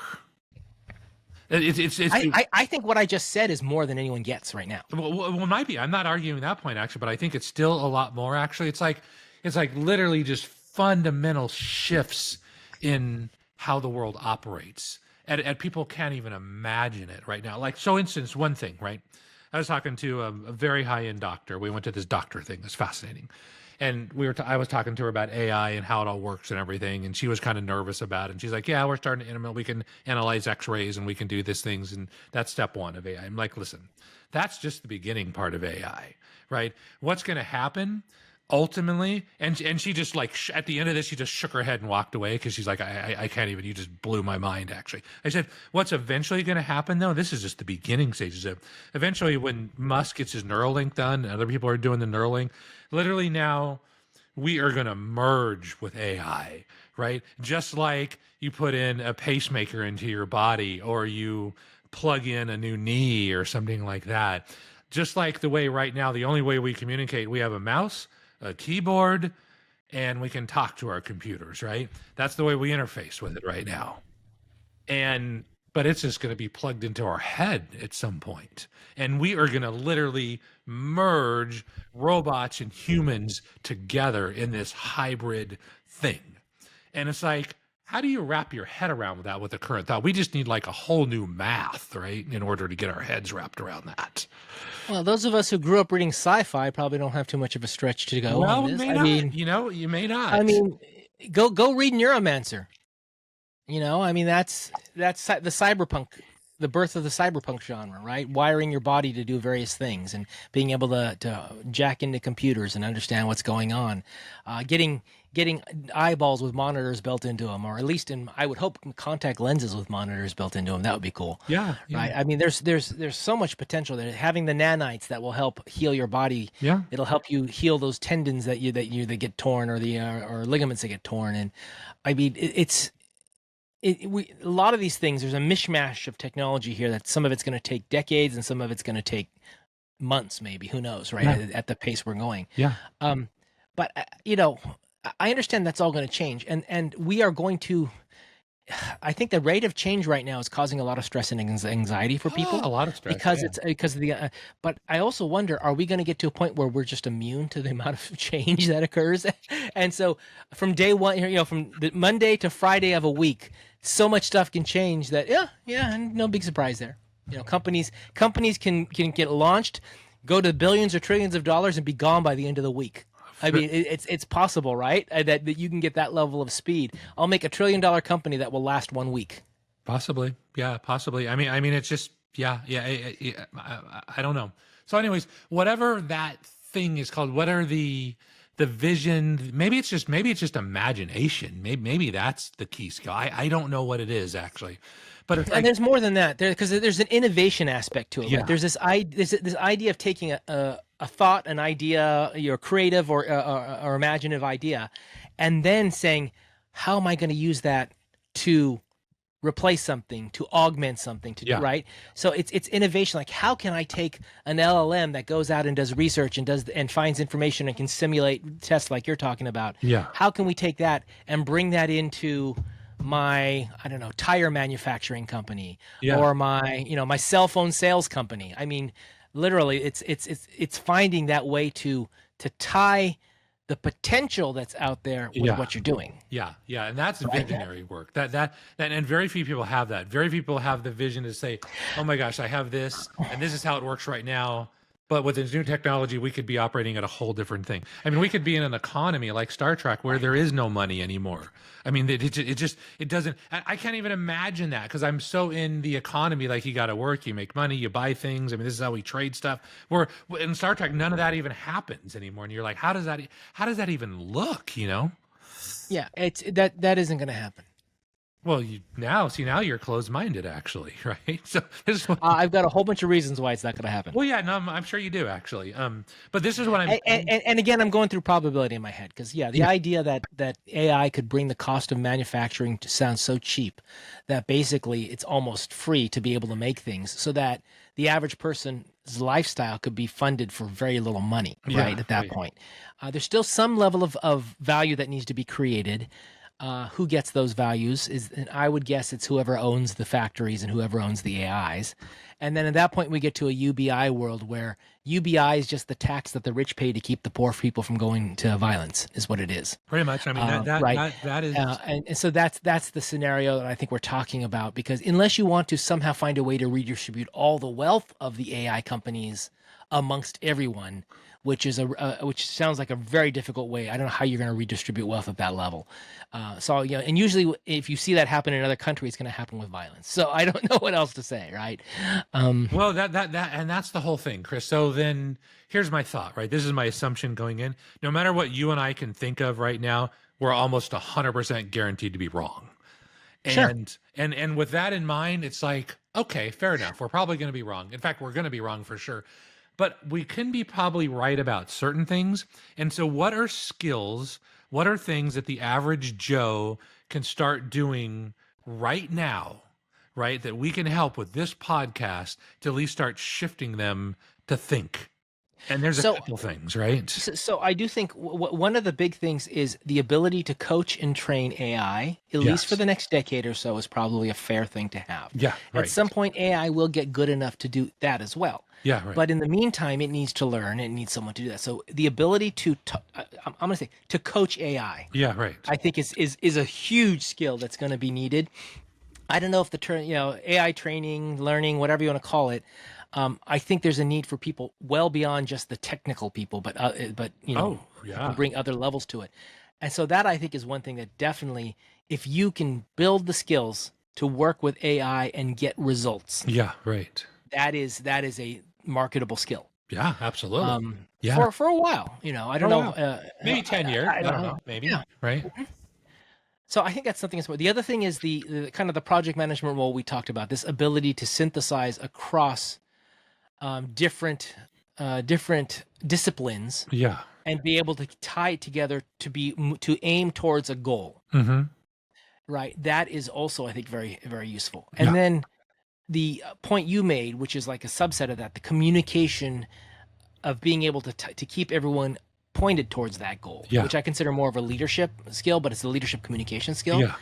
I think what I just said is more than anyone gets right now. Well, it might be. I'm not arguing that point, actually, but I think it's still a lot more, actually. It's like literally just fundamental shifts in how the world operates. And people can't even imagine it right now. Like, so instance, one thing, right? I was talking to a very high-end doctor. We went to this doctor thing. It's fascinating. And I was talking to her about AI and how it all works and everything. And she was kind of nervous about it. And she's like, yeah, we're starting to we can analyze x-rays and we can do these things. And that's step 1 of AI. I'm like, listen, that's just the beginning part of AI, right? What's going to happen ultimately, and she just like at the end of this, she just shook her head and walked away because she's like, I can't even. You just blew my mind. Actually, I said, what's eventually going to happen though? This is just the beginning stages of. Eventually, when Musk gets his Neuralink done, and other people are doing the Neuralink. Literally now, we are going to merge with AI, right? Just like you put in a pacemaker into your body, or you plug in a new knee or something like that. Just like the way right now, the only way we communicate, we have a mouse, a keyboard, and we can talk to our computers, right? That's the way we interface with it right now. But it's just going to be plugged into our head at some point. And we are going to literally merge robots and humans together in this hybrid thing. And it's like, how do you wrap your head around that with the current thought? We just need like a whole new math, right? In order to get our heads wrapped around that. Well, those of us who grew up reading sci-fi probably don't have too much of a stretch to go on this. I mean, you may not. I mean, go read Neuromancer. That's the cyberpunk, the birth of the cyberpunk genre, right? Wiring your body to do various things and being able to jack into computers and understand what's going on. Getting eyeballs with monitors built into them, or at least I would hope contact lenses with monitors built into them. That would be cool. Yeah. Right. I mean, there's so much potential there. Having the nanites that will help heal your body. Yeah. It'll help you heal those tendons that get torn, or the or ligaments that get torn. And I mean, a lot of these things, there's a mishmash of technology here that some of it's going to take decades and some of it's going to take months, maybe, who knows, right? Yeah. At the pace we're going. Yeah. But I understand that's all going to change, and we are going to. I think the rate of change right now is causing a lot of stress and anxiety for people A lot of stress. because Yeah. it's because of the. But I also wonder, are we going to get to a point where we're just immune to the amount of change that occurs? And so, from day one, from the Monday to Friday of a week, so much stuff can change that. Yeah, and no big surprise there. Companies can get launched, go to billions or trillions of dollars, and be gone by the end of the week. I mean, it's possible, right? That you can get that level of speed. I'll make $1 trillion company that will last 1 week. Possibly, yeah, possibly. I mean, it's just, yeah. I don't know. So, anyways, whatever that thing is called, what are the vision? Maybe it's just imagination. Maybe that's the key skill. I don't know what it is actually, but it's and there's more than that. Because there's an innovation aspect to it. Yeah. Right? There's this idea of taking a thought, an idea, your creative or imaginative idea, and then saying, how am I going to use that to replace something, to augment something, to do right? So it's innovation. Like, how can I take an LLM that goes out and does research and finds information and can simulate tests like you're talking about? Yeah. How can we take that and bring that into my, I don't know, tire manufacturing company or my, my cell phone sales company? I mean, literally, it's finding that way to tie the potential that's out there with what you're doing. Yeah, and that's visionary work. That and very few people have that. Very few people have the vision to say, "Oh my gosh, I have this, and this is how it works right now." But with this new technology, we could be operating at a whole different thing. I mean, we could be in an economy like Star Trek where there is no money anymore. I mean, it doesn't. I can't even imagine that because I'm so in the economy. Like, you got to work, you make money, you buy things. I mean, this is how we trade stuff. Where in Star Trek, none of that even happens anymore. And you're like, how does that even look? Yeah, it's that isn't going to happen. Well, now you're closed-minded, actually, right? So this is what I've got a whole bunch of reasons why it's not going to happen. Well, yeah, no, I'm sure you do, actually. But this is what I'm. And again, I'm going through probability in my head because the idea that AI could bring the cost of manufacturing to sound so cheap that basically it's almost free to be able to make things, so that the average person's lifestyle could be funded for very little money, right? At that point, there's still some level of value that needs to be created. Who gets those values and I would guess it's whoever owns the factories and whoever owns the AIs. And then at that point, we get to a UBI world where UBI is just the tax that the rich pay to keep the poor people from going to violence, is what it is. Pretty much. I mean, that is. And so that's the scenario that I think we're talking about, because unless you want to somehow find a way to redistribute all the wealth of the AI companies amongst everyone, which sounds like a very difficult way. I don't know how you're going to redistribute wealth at that level. So and usually if you see that happen in another country, it's going to happen with violence. So I don't know what else to say, right? Well, and that's the whole thing, Chris. So then here's my thought, right? This is my assumption going in. No matter what you and I can think of right now, we're almost 100% guaranteed to be wrong. And and with that in mind, it's like, okay, fair enough. We're probably going to be wrong. In fact, we're going to be wrong for sure. But we can be probably right about certain things. And so what are skills, what are things that the average Joe can start doing right now, right, that we can help with this podcast to at least start shifting them to think? And there's a couple things, right? So I do think one of the big things is the ability to coach and train AI, at least for the next decade or so, is probably a fair thing to have. Yeah, right. At some point, AI will get good enough to do that as well. Yeah, right. But in the meantime, it needs to learn. It needs someone to do that. So the ability I'm going to say, to coach AI. Yeah, right. I think is a huge skill that's going to be needed. I don't know if the term, AI training, learning, whatever you want to call it. I think there's a need for people well beyond just the technical people, but bring other levels to it. And so that, I think, is one thing that definitely, if you can build the skills to work with AI and get results. Yeah, right. That is a marketable skill. Yeah, absolutely. For a while, I don't know. Maybe 10 years. I don't know. Maybe. Yeah. Right. Mm-hmm. So I think that's something. The other thing is the kind of the project management role we talked about, this ability to synthesize across different disciplines, and be able to tie it together to aim towards a goal. Mm-hmm. right? That is also, I think, very, very useful. And Yeah. then the point you made, which is like a subset of that, the communication of being able to keep everyone pointed towards that goal, Yeah. which I consider more of a leadership skill, but it's a leadership communication skill. Yeah.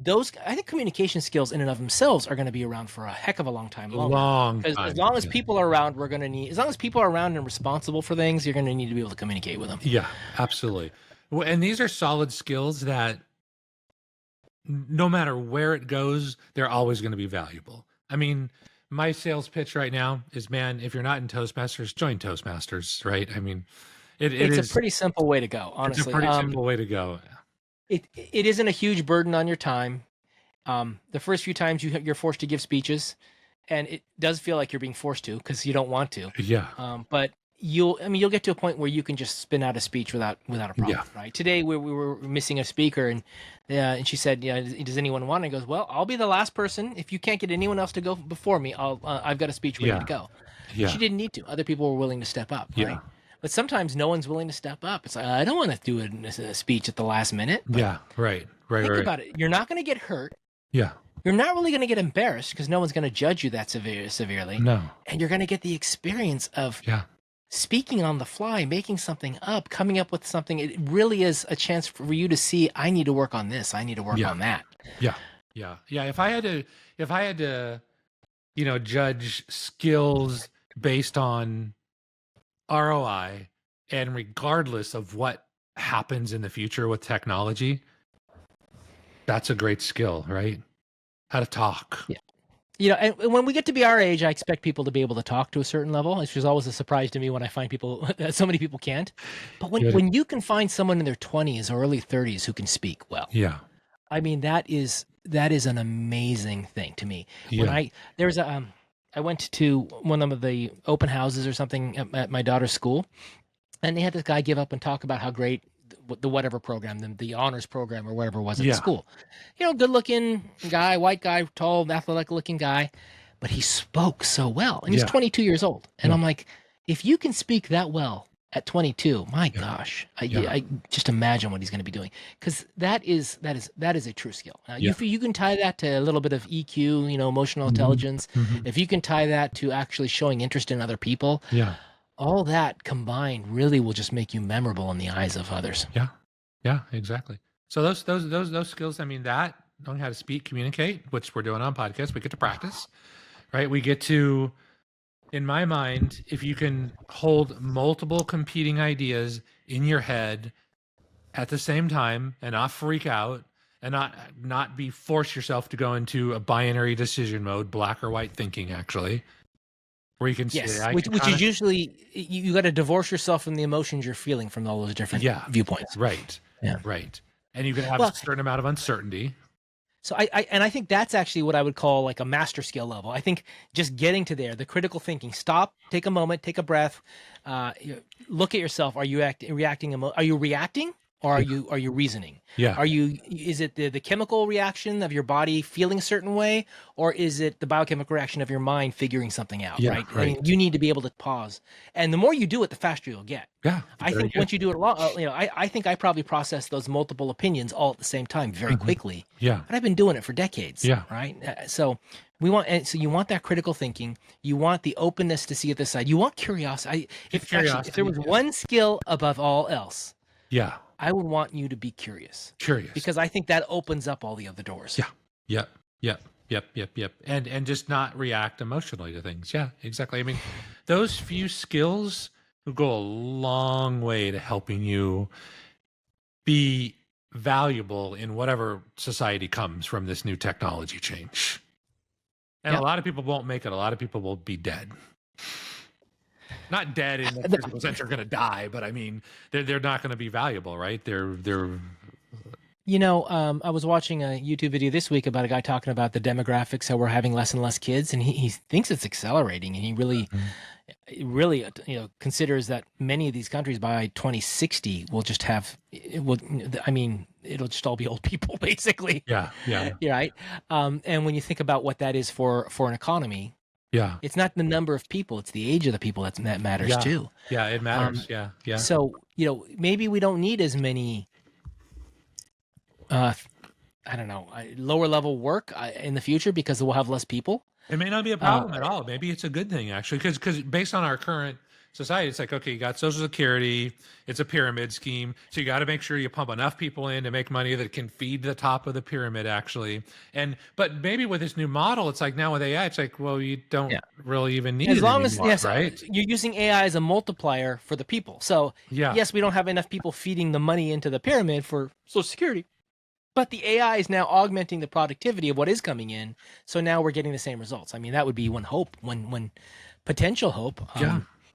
Those, I think, communication skills in and of themselves are going to be around for a heck of a long time longer. Long Because time. as long as people are around, we're going to need, as long as people are around and responsible for things, you're going to need to be able to communicate with them. Yeah, absolutely. Well, and these are solid skills that no matter where it goes, they're always going to be valuable. I mean, my sales pitch right now is, man, if you're not in Toastmasters, join Toastmasters, right? I mean, It's is a pretty simple way to go, honestly. It's a pretty simple way to go. It isn't a huge burden on your time. The first few times you're forced to give speeches, and it does feel like you're being forced to because you don't want to. Yeah. But you'll get to a point where you can just spin out a speech without a problem, Yeah. right? Today we were missing a speaker, and she said, "Yeah, does anyone want?" And I goes, "Well, I'll be the last person. If you can't get anyone else to go before me, I've got a speech ready to go." Yeah. She didn't need to. Other people were willing to step up, right? Yeah. But sometimes no one's willing to step up. It's like, I don't want to do a speech at the last minute. But Yeah. Right. think about it. You're not going to get hurt. Yeah. You're not really going to get embarrassed because no one's going to judge you that severely. No. And you're going to get the experience of speaking on the fly, making something up, coming up with something. It really is a chance for you to see, I need to work on this. I need to work on that. Yeah. If I had to, judge skills based on ROI, and regardless of what happens in the future with technology, that's a great skill, right? How to talk. Yeah. And when we get to be our age, I expect people to be able to talk to a certain level, which is always a surprise to me when I find people, so many people can't. But when you can find someone in their 20s or early 30s who can speak well, I mean, that is an amazing thing to me. When I went to one of the open houses or something at my daughter's school, and they had this guy give up and talk about how great the whatever program, the honors program or whatever it was at the school. Good looking guy, white guy, tall, athletic looking guy, but he spoke so well. And he's 22 years old. And I'm like, if you can speak that well at 22, my gosh, I just imagine what he's going to be doing, because that is a true skill. Now, if you can tie that to a little bit of EQ, emotional intelligence, if you can tie that to actually showing interest in other people, all that combined really will just make you memorable in the eyes of others. Yeah, exactly. So those skills, I mean, that knowing how to speak, communicate, which we're doing on podcasts, we get to practice, right? We get to, in my mind, if you can hold multiple competing ideas in your head at the same time and not freak out and not force yourself to go into a binary decision mode, black or white thinking, actually, where you can say, which is usually you got to divorce yourself from the emotions you're feeling from all those different viewpoints. Right. And you can have a certain amount of uncertainty. So I think that's actually what I would call like a master skill level. I think just getting to there, the critical thinking, stop, take a moment, take a breath, look at yourself. Are you reacting? Are you reacting? Or are you reasoning? Is it the chemical reaction of your body feeling a certain way, or is it the biochemical reaction of your mind figuring something out, right? I mean, you need to be able to pause. And the more you do it, the faster you'll get. I think once you do it a lot, I think I probably process those multiple opinions all at the same time very quickly. And I've been doing it for decades, right? So you want that critical thinking. You want the openness to see at this side. You want curiosity. If there was one skill above all else, I would want you to be curious. Because I think that opens up all the other doors. Yep. And just not react emotionally to things. Yeah, exactly. I mean, those few skills will go a long way to helping you be valuable in whatever society comes from this new technology change. And a lot of people won't make it. A lot of people will be dead. Not dead in the physical sense they're going to die, but I mean, they're not going to be valuable, right? They're. I was watching a YouTube video this week about a guy talking about the demographics, how we're having less and less kids, and he thinks it's accelerating, and he really considers that many of these countries by 2060 will just have it'll just all be old people basically. Right. And when you think about what that is for an economy. It's not the number of people, it's the age of the people that matters too. It matters. So, maybe we don't need as many I don't know, lower level work in the future because we'll have less people. It may not be a problem at all. Maybe it's a good thing, actually, because based on our current society, it's like, okay, you got Social Security, it's a pyramid scheme, so you got to make sure you pump enough people in to make money that can feed the top of the pyramid, actually. But maybe with this new model, it's like now with AI, it's like, well, you don't really even need as it long anymore, as right? you're using AI as a multiplier for the people. So yes, we don't have enough people feeding the money into the pyramid for Social Security. But the AI is now augmenting the productivity of what is coming in. So now we're getting the same results. I mean, that would be one hope, one potential hope.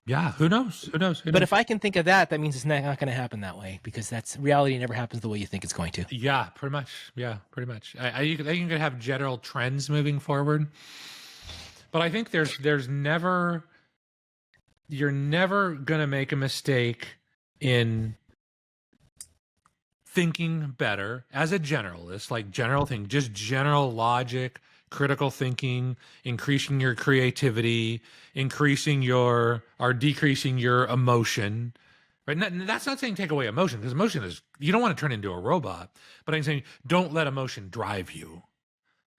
Yeah. Who knows? But if I can think of that, that means it's not going to happen that way, because that's reality never happens the way you think it's going to. Yeah, pretty much. I think you could have general trends moving forward. But I think you're never going to make a mistake in thinking better as a generalist, like general thing, just general logic, critical thinking, increasing your creativity, decreasing your emotion. Right? That's not saying take away emotion, because emotion is, you don't want to turn into a robot, but I'm saying don't let emotion drive you.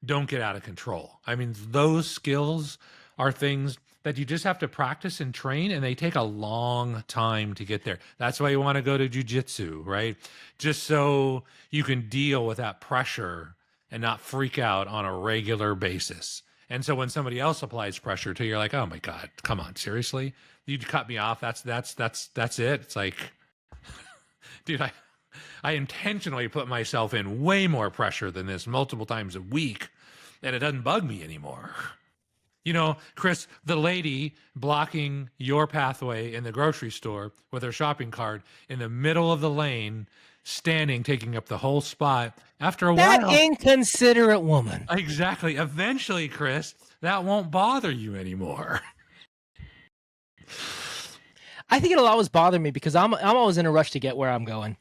Don't get out of control. I mean, those skills are things that you just have to practice and train, and they take a long time to get there. That's why you want to go to jiu-jitsu, right? Just so you can deal with that pressure and not freak out on a regular basis. And so when somebody else applies pressure to you, you're like, oh my God, come on, seriously? You cut me off. That's it. It's like, dude, I intentionally put myself in way more pressure than this multiple times a week, and it doesn't bug me anymore. You know, Chris, the lady blocking your pathway in the grocery store with her shopping cart in the middle of the lane, standing, taking up the whole spot. After a while, that inconsiderate woman. Exactly. Eventually, Chris, that won't bother you anymore. I think it'll always bother me because I'm always in a rush to get where I'm going.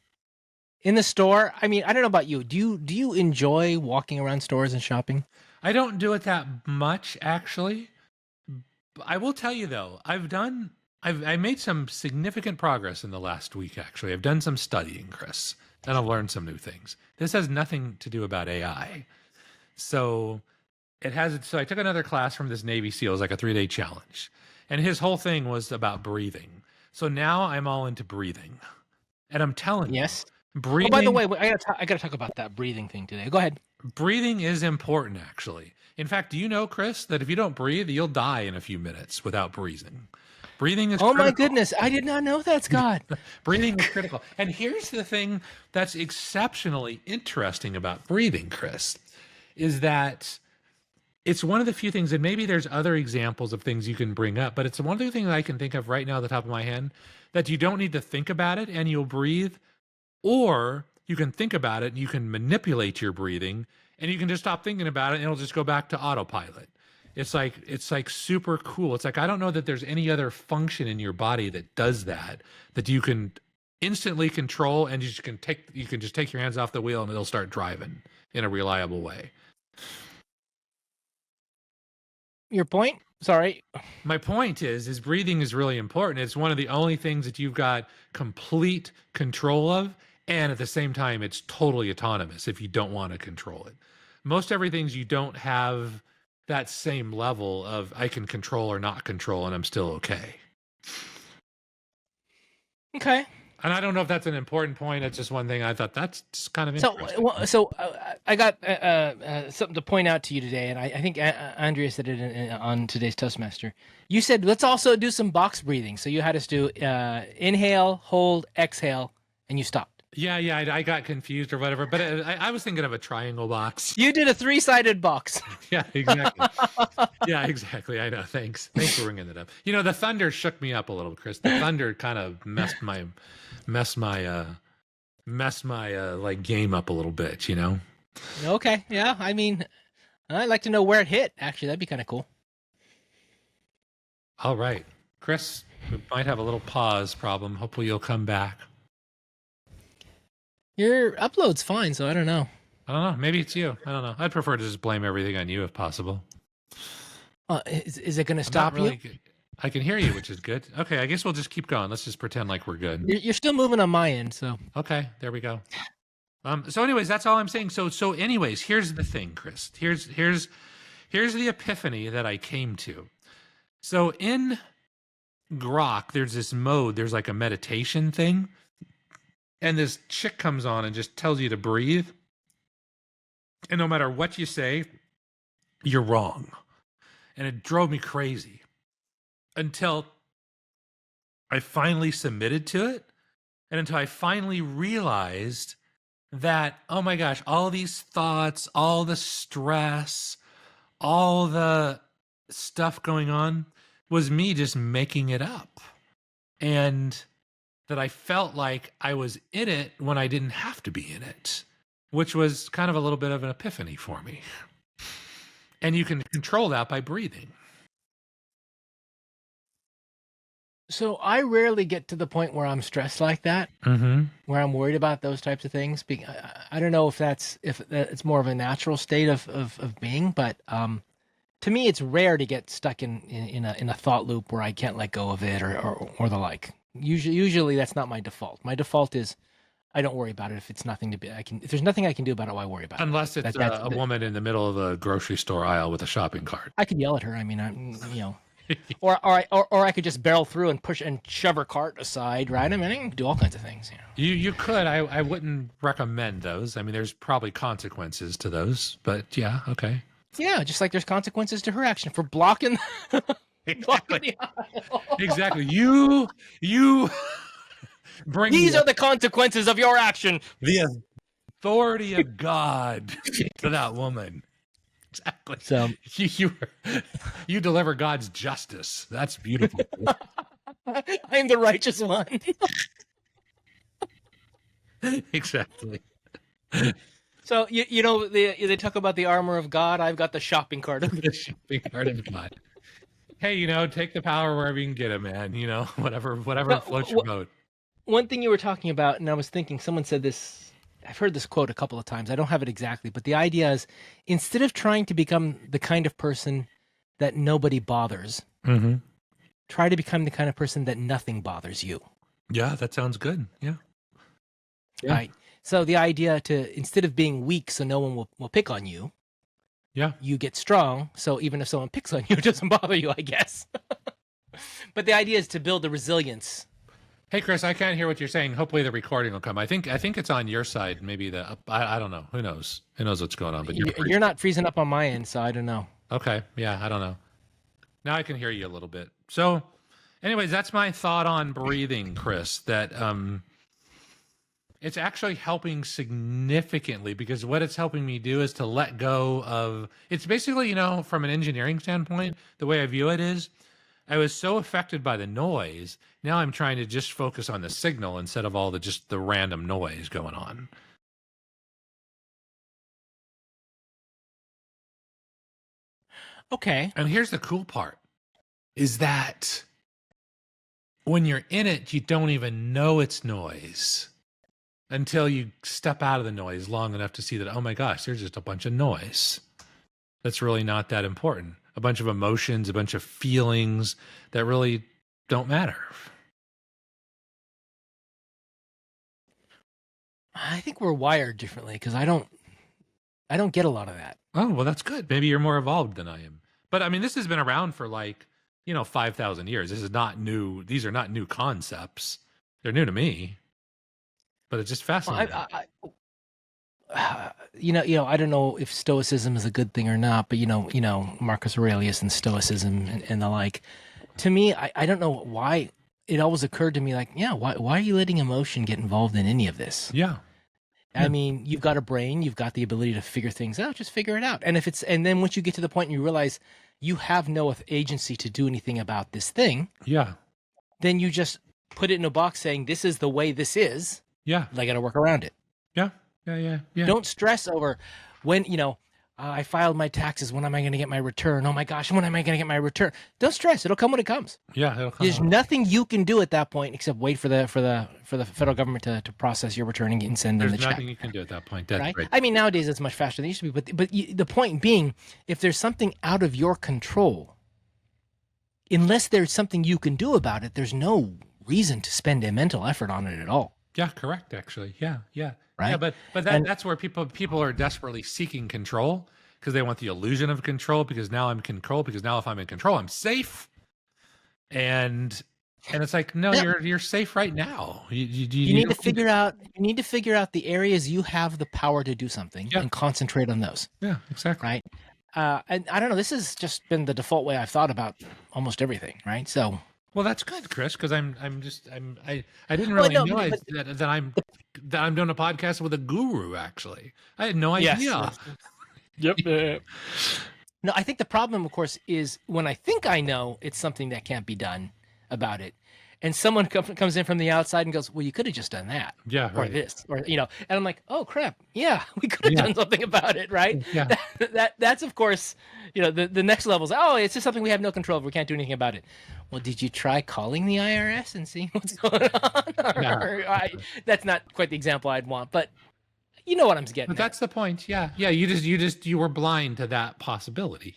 In the store, I mean, I don't know about you. Do you enjoy walking around stores and shopping? I don't do it that much, actually. I will tell you though, I made some significant progress in the last week, actually. I've done some studying, Chris, and I've learned some new things. This has nothing to do about AI. So I took another class from this Navy SEAL. It was like a 3-day challenge. And his whole thing was about breathing. So now I'm all into breathing. And I'm telling you, breathing. Oh, by the way, I gotta talk about that breathing thing today. Go ahead. Breathing is important, actually. In fact, do you know, Chris, that if you don't breathe, you'll die in a few minutes without breathing? Breathing is critical. My goodness, I did not know that, Scott. Breathing is critical. And here's the thing that's exceptionally interesting about breathing, Chris, is that it's one of the few things, and maybe there's other examples of things you can bring up, but it's one of the things I can think of right now at the top of my head, that you don't need to think about it and you'll breathe, or you can think about it and you can manipulate your breathing, and you can just stop thinking about it and it'll just go back to autopilot. It's like super cool. It's like, I don't know that there's any other function in your body that does that you can instantly control, and you can just take your hands off the wheel and it'll start driving in a reliable way. Your point? Sorry. My point is breathing is really important. It's one of the only things that you've got complete control of, and at the same time, it's totally autonomous if you don't want to control it. Most everything you don't have that same level of I can control or not control, and I'm still okay. Okay. And I don't know if that's an important point. It's just one thing I thought that's just kind of interesting. So I got something to point out to you today, and I think Andrea said it on today's Toastmaster. You said, let's also do some box breathing. So you had us do inhale, hold, exhale, and you stopped. Yeah, I got confused or whatever, but I was thinking of a triangle box. You did a 3-sided box. Yeah, exactly. Yeah, exactly. I know. Thanks for bringing it up. You know, the thunder shook me up a little, Chris. The thunder kind of messed my like game up a little bit. You know. Okay. Yeah. I mean, I'd like to know where it hit. Actually, that'd be kind of cool. All right, Chris. We might have a little pause problem. Hopefully, you'll come back. Your upload's fine, so I don't know. I don't know. Maybe it's you. I don't know. I'd prefer to just blame everything on you if possible. Is it going to stop you? I can hear you, which is good. Okay, I guess we'll just keep going. Let's just pretend like we're good. You're still moving on my end, so. Okay, there we go. So anyways, that's all I'm saying. So anyways, here's the thing, Chris. Here's the epiphany that I came to. So in Grok, there's this mode, there's like a meditation thing. And this chick comes on and just tells you to breathe. And no matter what you say, you're wrong. And it drove me crazy until I finally submitted to it. And until I finally realized that, oh my gosh, all these thoughts, all the stress, all the stuff going on was me just making it up. And that I felt like I was in it when I didn't have to be in it, which was kind of a little bit of an epiphany for me. And you can control that by breathing. So I rarely get to the point where I'm stressed like that, where I'm worried about those types of things. I don't know if it's more of a natural state of being, but to me, it's rare to get stuck in a thought loop where I can't let go of it or the like. Usually that's not my default. My default is I don't worry about it if it's nothing to be. If there's nothing I can do about it, why worry about it? Unless it's a woman in the middle of a grocery store aisle with a shopping cart. I could yell at her. I mean, or I could just barrel through and push and shove her cart aside, right? I mean, I can do all kinds of things. You could. I wouldn't recommend those. I mean, there's probably consequences to those, but yeah, okay. Yeah, just like there's consequences to her action for blocking. Exactly. Exactly. You bring. These are the consequences of your action. The authority of God to that woman. Exactly. So you deliver God's justice. That's beautiful. I'm the righteous one. Exactly. So they talk about the armor of God. I've got the shopping cart. The shopping cart of God. Hey, take the power wherever you can get it, man. Whatever floats your boat. One thing you were talking about, and I was thinking, someone said this. I've heard this quote a couple of times. I don't have it exactly, but the idea is instead of trying to become the kind of person that nobody bothers, try to become the kind of person that nothing bothers you. Yeah, that sounds good. Yeah. Right. So the idea instead of being weak so no one will pick on you, you get strong. So even if someone picks on you, it doesn't bother you, I guess. But the idea is to build the resilience. Hey, Chris, I can't hear what you're saying. Hopefully the recording will come. I think it's on your side. Maybe I don't know. Who knows? Who knows what's going on? But you're not freezing up on my end, so I don't know. Okay. Yeah, I don't know. Now I can hear you a little bit. So anyways, that's my thought on breathing, Chris, that it's actually helping significantly because what it's helping me do is to let go of, it's basically, from an engineering standpoint, the way I view it is, I was so affected by the noise. Now I'm trying to just focus on the signal instead of all the random noise going on. Okay. And here's the cool part is that when you're in it, you don't even know it's noise until you step out of the noise long enough to see that, oh my gosh, there's just a bunch of noise. That's really not that important. A bunch of emotions, a bunch of feelings that really don't matter. I think we're wired differently because I don't get a lot of that. Oh, well, that's good. Maybe you're more evolved than I am. But I mean, this has been around for 5,000 years. This is not new. These are not new concepts. They're new to me, but it's just fascinating. I don't know if Stoicism is a good thing or not, but Marcus Aurelius and Stoicism and the like. To me, I don't know why it always occurred to me why are you letting emotion get involved in any of this? Yeah. I mean, you've got a brain, you've got the ability to figure things out, just figure it out. And then once you get to the point and you realize you have no agency to do anything about this thing. Yeah. Then you just put it in a box saying, this is the way this is. Yeah. I got to work around it. Yeah. Yeah. Don't stress over when, I filed my taxes. When am I going to get my return? Oh my gosh, when am I going to get my return? Don't stress. It'll come when it comes. Yeah, it'll come. There's nothing you can do at that point except wait for the federal government to process your return and send them the check. There's nothing you can do at that point. That's right. I mean, nowadays it's much faster than it used to be. But the point being, if there's something out of your control, unless there's something you can do about it, there's no reason to spend a mental effort on it at all. Yeah, correct. Actually, yeah, yeah, yeah. right? But And that's where people are desperately seeking control because they want the illusion of control. Because now I'm in control. Because now if I'm in control, I'm safe. And it's like, no, yeah, you're safe right now. you You need to don't need to. figure out the areas you have the power to do something Yeah, and concentrate on those, yeah, exactly. right? And I don't know. This has just been the default way I've thought about almost everything, right? So, Well, that's good, Chris, because I didn't well, really no, know but that I'm doing a podcast with a guru. Actually, I had no yes, idea. yes, yes. Yep. No, I think the problem, of course, is when I think I know it's something that can't be done about it, and someone comes in from the outside and goes, "Well, you could have just done that, Yeah, or right. this, or and I'm like, "Oh crap, yeah, we could have Yeah, done something about it, right?" yeah. That's of course, the next level is, "Oh, it's just something we have no control over. We can't do anything about it." Well, did you try calling the IRS and seeing what's going on? Yeah. That's not quite the example I'd want, but you know what I'm But getting at. that's the point. Yeah, yeah. You were blind to that possibility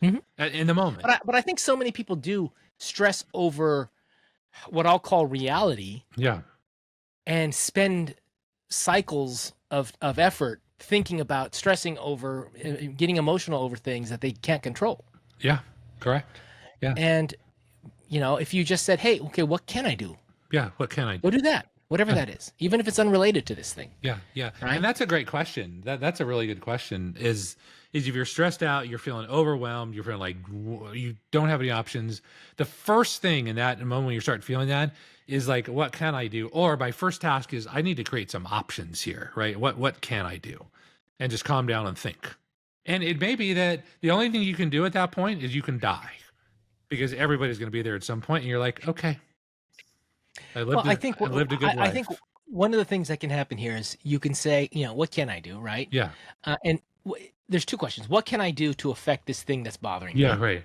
Mhm. in the moment. But I think so many people do stress over what I'll call reality Yeah, and spend cycles of effort thinking about stressing over getting emotional over things that they can't control. yeah. Correct. Yeah, And if you just said, hey, okay, what can I do? yeah. What can I Go do? do that, whatever Yeah, that is, even if it's unrelated to this thing, yeah, yeah. And right? that's a great question. That's a really good question. Is if you're stressed out, you're feeling overwhelmed, you're feeling like you don't have any options. The first thing in that moment when you start feeling that is like, what can I do? Or my first task is I need to create some options here, right? What can I do? And just calm down and think. And it may be that the only thing you can do at that point is you can die because everybody's going to be there at some point, and you're like, okay, Well, I lived a good I think life. one of the things that can happen here is you can say, what can I do, right? Yeah, And there's two questions: what can I do to affect this thing that's bothering yeah, me? right.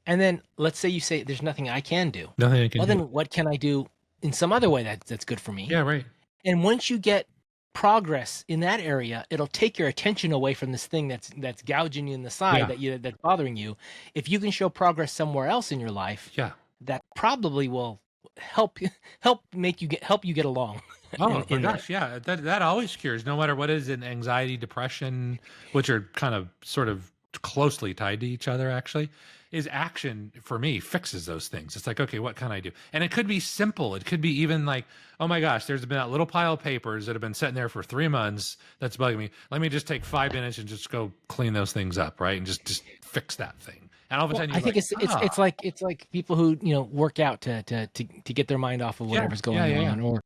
And then let's say you say there's nothing I can do. Nothing I can Well, do. then what can I do in some other way that's good for me? Yeah, right. And once you get progress in that area, it'll take your attention away from this thing that's gouging you in the side Yeah, that's bothering you. If you can show progress somewhere else in your life, yeah. that probably will help help you get along Oh my in that. gosh, yeah. That always cures, no matter what is in anxiety, depression, which are kind of sort of closely tied to each other actually. Is action for me fixes those things. It's like, okay, what can I do? And it could be simple. It could be even like, oh my gosh, there's been that little pile of papers that have been sitting there for 3 months that's bugging me. Let me just take 5 minutes and just go clean those things up, right? And just fix that thing. And all of a Well, sudden I you're think like, it's ah, like people who work out to get their mind off of yeah, whatever's yeah, going yeah, yeah. on, or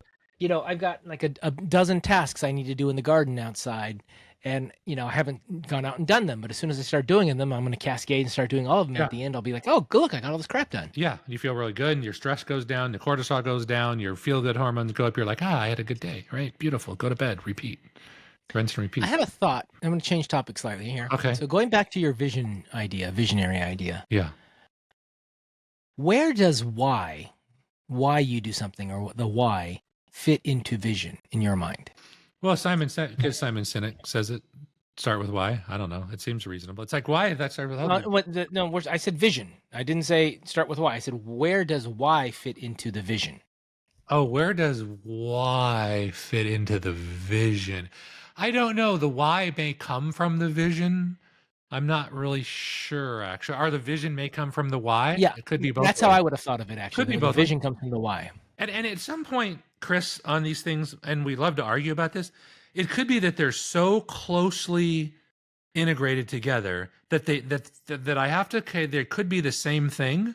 I've got like a dozen tasks I need to do in the garden outside, and I haven't gone out and done them. But as soon as I start doing them, I'm going to cascade and start doing all of them. Yeah. At the end, I'll be like, oh, good, look, I got all this crap done. Yeah, you feel really good, and your stress goes down, the cortisol goes down, your feel-good hormones go up. You're like, I had a good day, right? Beautiful. Go to bed, repeat, rinse and I repeat. have a thought. I'm going to change topic slightly here. Okay. So going back to your visionary idea, Yeah. where does why you do something, or the why, fit into vision in your mind? Well, because Simon Sinek says it. Start with why. I don't know. It seems reasonable. It's like why that start with how. I said vision. I didn't say start with why. I said where does why fit into the vision? Oh, where does why fit into the vision? I don't know. The why may come from the vision. I'm not really sure. Actually, or the vision may come from the why. Yeah, It could be both that's how ways. I would have thought of it. Could Actually, be the both ways. vision comes from the why. And at some point, Chris, on these things, and we love to argue about this, it could be that they're so closely integrated together that that I have to, okay, there could be the same thing,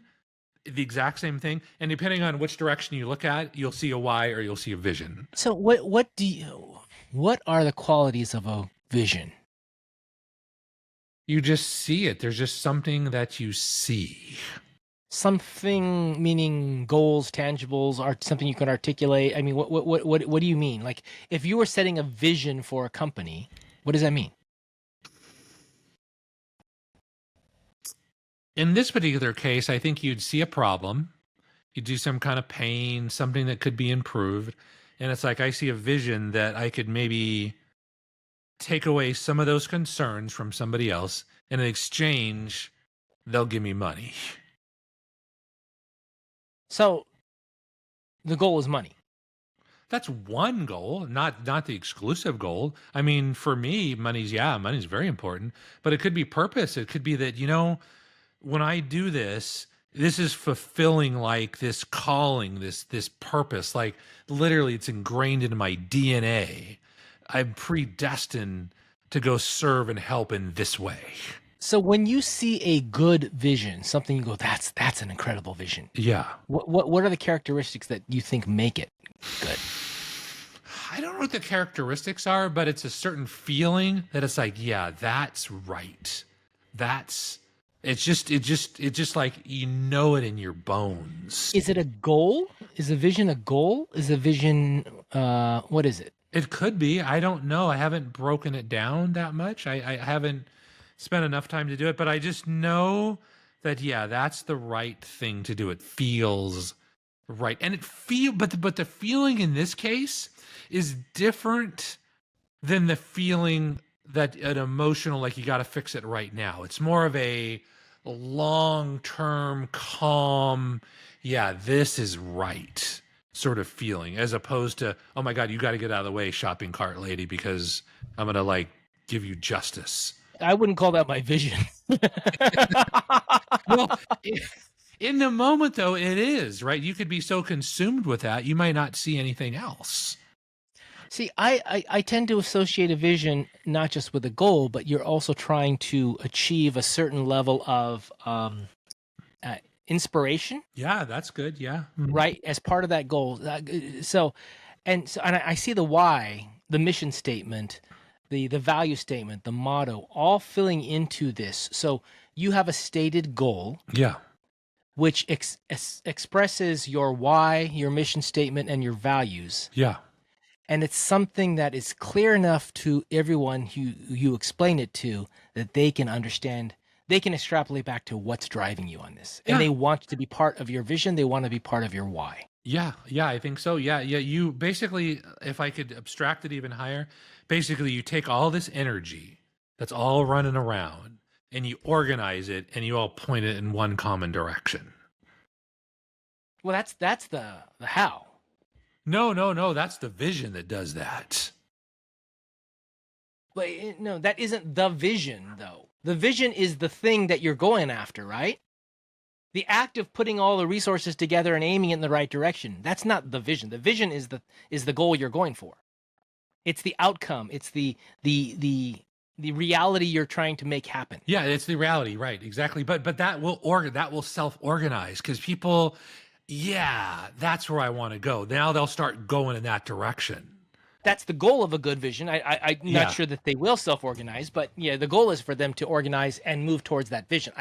the exact same thing, and depending on which direction you look at, you'll see a why or you'll see a vision. So what are the qualities of a vision? You just see it. There's just something that you see. Something meaning goals, tangibles, or something you can articulate. I mean, what do you mean? Like, if you were setting a vision for a company, what does that mean? In this particular case, I think you'd see a problem, you'd do some kind of pain, something that could be improved, and it's like I see a vision that I could maybe take away some of those concerns from somebody else, and in exchange they'll give me money. So the goal is money. That's one goal, not the exclusive goal. I mean, for me, money's very important, but it could be purpose. It could be that, when I do this, this is fulfilling like this calling, this purpose. Like literally it's ingrained into my DNA. I'm predestined to go serve and help in this way. So when you see a good vision, something you go, that's an incredible vision. Yeah. What are the characteristics that you think make it good? I don't know what the characteristics are, but it's a certain feeling that it's like, yeah, that's right. It's just like, it in your bones. Is it a goal? Is a vision a goal? Is a vision, what is it? It could be. I don't know. I haven't broken it down that much. I haven't spent enough time to do it, but I just know that, yeah, that's the right thing to do. It feels right. And but the feeling in this case is different than the feeling that an emotional, like you got to fix it right now. It's more of a long-term, calm, yeah, this is right sort of feeling, as opposed to, oh my God, you got to get out of the way, shopping cart lady, because I'm going to like give you justice. I wouldn't call that my vision. Well, in the moment though, it is, right? You could be so consumed with that, you might not see anything else. See, I tend to associate a vision not just with a goal, but you're also trying to achieve a certain level of inspiration. Yeah, that's good. Yeah. Right. As part of that goal. And I see the why, the mission statement, the value statement, the motto, all filling into this. So you have a stated goal. Yeah. Which expresses your why, your mission statement, and your values. Yeah. And it's something that is clear enough to everyone who you explain it to that they can understand. They can extrapolate back to what's driving you on this. And they want to be part of your vision. They want to be part of your why. Yeah, I think so. Yeah. You basically, if I could abstract it even higher, basically you take all this energy that's all running around and you organize it and you all point it in one common direction. Well, that's the how. No. That's the vision that does that. But no, that isn't the vision, though. The vision is the thing that you're going after, right? The act of putting all the resources together and aiming it in the right direction. That's not the vision. The vision is the goal you're going for. It's the outcome. It's the reality you're trying to make happen. Yeah, it's the reality, right? Exactly. But that will self-organize, because people, yeah, that's where I want to go. Now they'll start going in that direction. That's the goal of a good vision. I'm not sure that they will self-organize, but yeah, the goal is for them to organize and move towards that vision.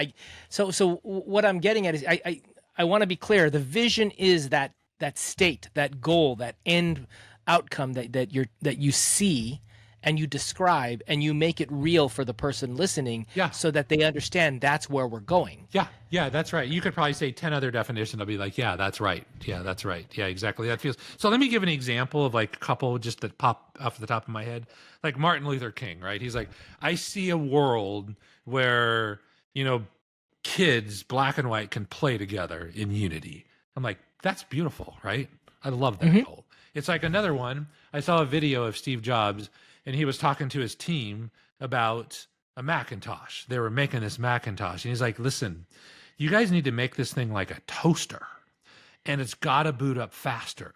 So what I'm getting at is I want to be clear. The vision is that state, that goal, that end outcome that you see and you describe and you make it real for the person listening, so that they understand that's where we're going. Yeah, that's right. You could probably say 10 other definitions. I'll be like, yeah, that's right. Yeah, that's right. Yeah, exactly. That feels. So let me give an example of like a couple just that pop off the top of my head. Like Martin Luther King, right? He's like, I see a world where, kids, black and white, can play together in unity. I'm like, that's beautiful, right? I love that goal. It's like another one. I saw a video of Steve Jobs, and he was talking to his team about a Macintosh. They were making this Macintosh. And he's like, listen, you guys need to make this thing like a toaster. And it's got to boot up faster.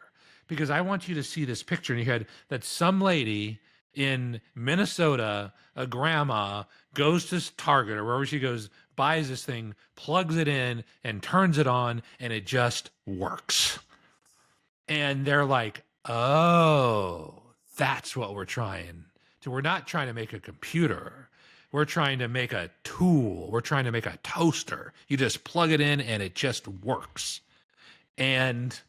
Because I want you to see this picture in your head that some lady in Minnesota, a grandma, goes to Target or wherever she goes, buys this thing, plugs it in, and turns it on, and it just works. And they're like, oh, that's what we're trying to. We're not trying to make a computer. We're trying to make a tool. We're trying to make a toaster. You just plug it in and it just works. And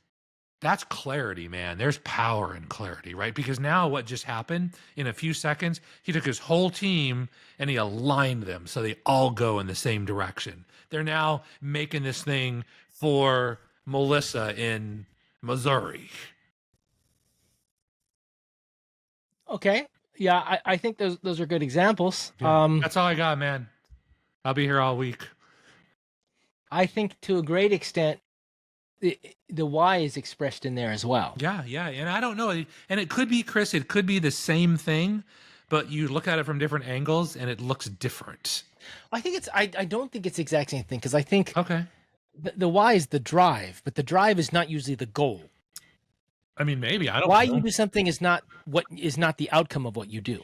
that's clarity, man. There's power in clarity, right? Because now what just happened in a few seconds, he took his whole team and he aligned them so they all go in the same direction. They're now making this thing for Melissa in Missouri. Okay. Yeah, I think those are good examples. Yeah, that's all I got, man. I'll be here all week. I think to a great extent, the why is expressed in there as well. Yeah, yeah. And I don't know. And it could be, Chris, it could be the same thing, but you look at it from different angles and it looks different. I think I don't think it's the exact same thing, because I think Okay. the why is the drive, but the drive is not usually the goal. I mean, maybe. I don't Why know. you do something is not the outcome of what you do.